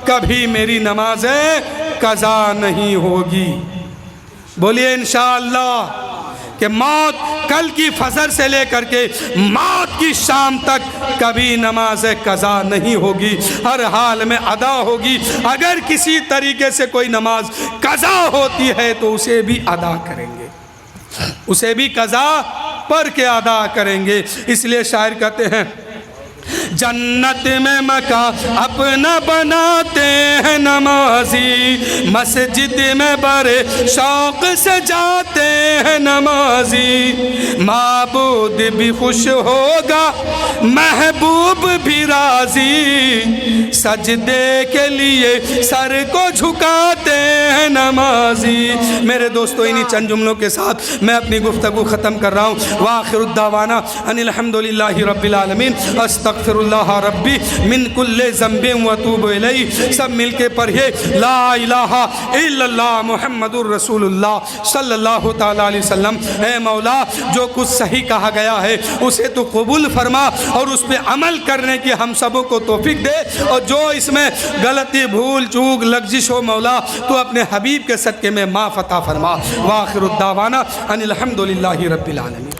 C: کبھی میری نمازیں قضا نہیں ہوگی۔ بولیے انشاءاللہ کہ موت کل کی فجر سے لے کر کے موت کی شام تک کبھی نماز قضا نہیں ہوگی، ہر حال میں ادا ہوگی۔ اگر کسی طریقے سے کوئی نماز قضا ہوتی ہے تو اسے بھی ادا کریں گے، اسے بھی قضا پڑھ کے ادا کریں گے۔ اس لیے شاعر کہتے ہیں جنت میں مکان اپنا بناتے ہیں نمازی، مسجد میں بڑے شوق سے جاتے ہیں نمازی، معبود بھی خوش ہوگا محبوب بھی راضی، سجدے کے لیے سر کو جھکاتے ہیں نمازی۔ میرے دوستو انہی چند جملوں کے ساتھ میں اپنی گفتگو ختم کر رہا ہوں۔ وآخر الدعوانا ان الحمدللہ رب العالمین، استغفر اللہ ربی من کل ذنب واتوب الیہ۔ سب مل کے پڑھیے لا الہ الا اللہ محمد الرسول اللہ صلی اللہ تعالیٰ علیہ وسلم۔ اے مولا جو کچھ صحیح کہا گیا ہے اسے تو قبول فرما اور اس پہ عمل کرنے کی ہم سبوں کو توفیق دے، اور جو اس میں غلطی بھول چوک لغزش ہو مولا تو اپنے حبیب کے صدقے میں معاف عطا فرما۔ وآخر الدعوانا ان الحمدللہ رب العالمین۔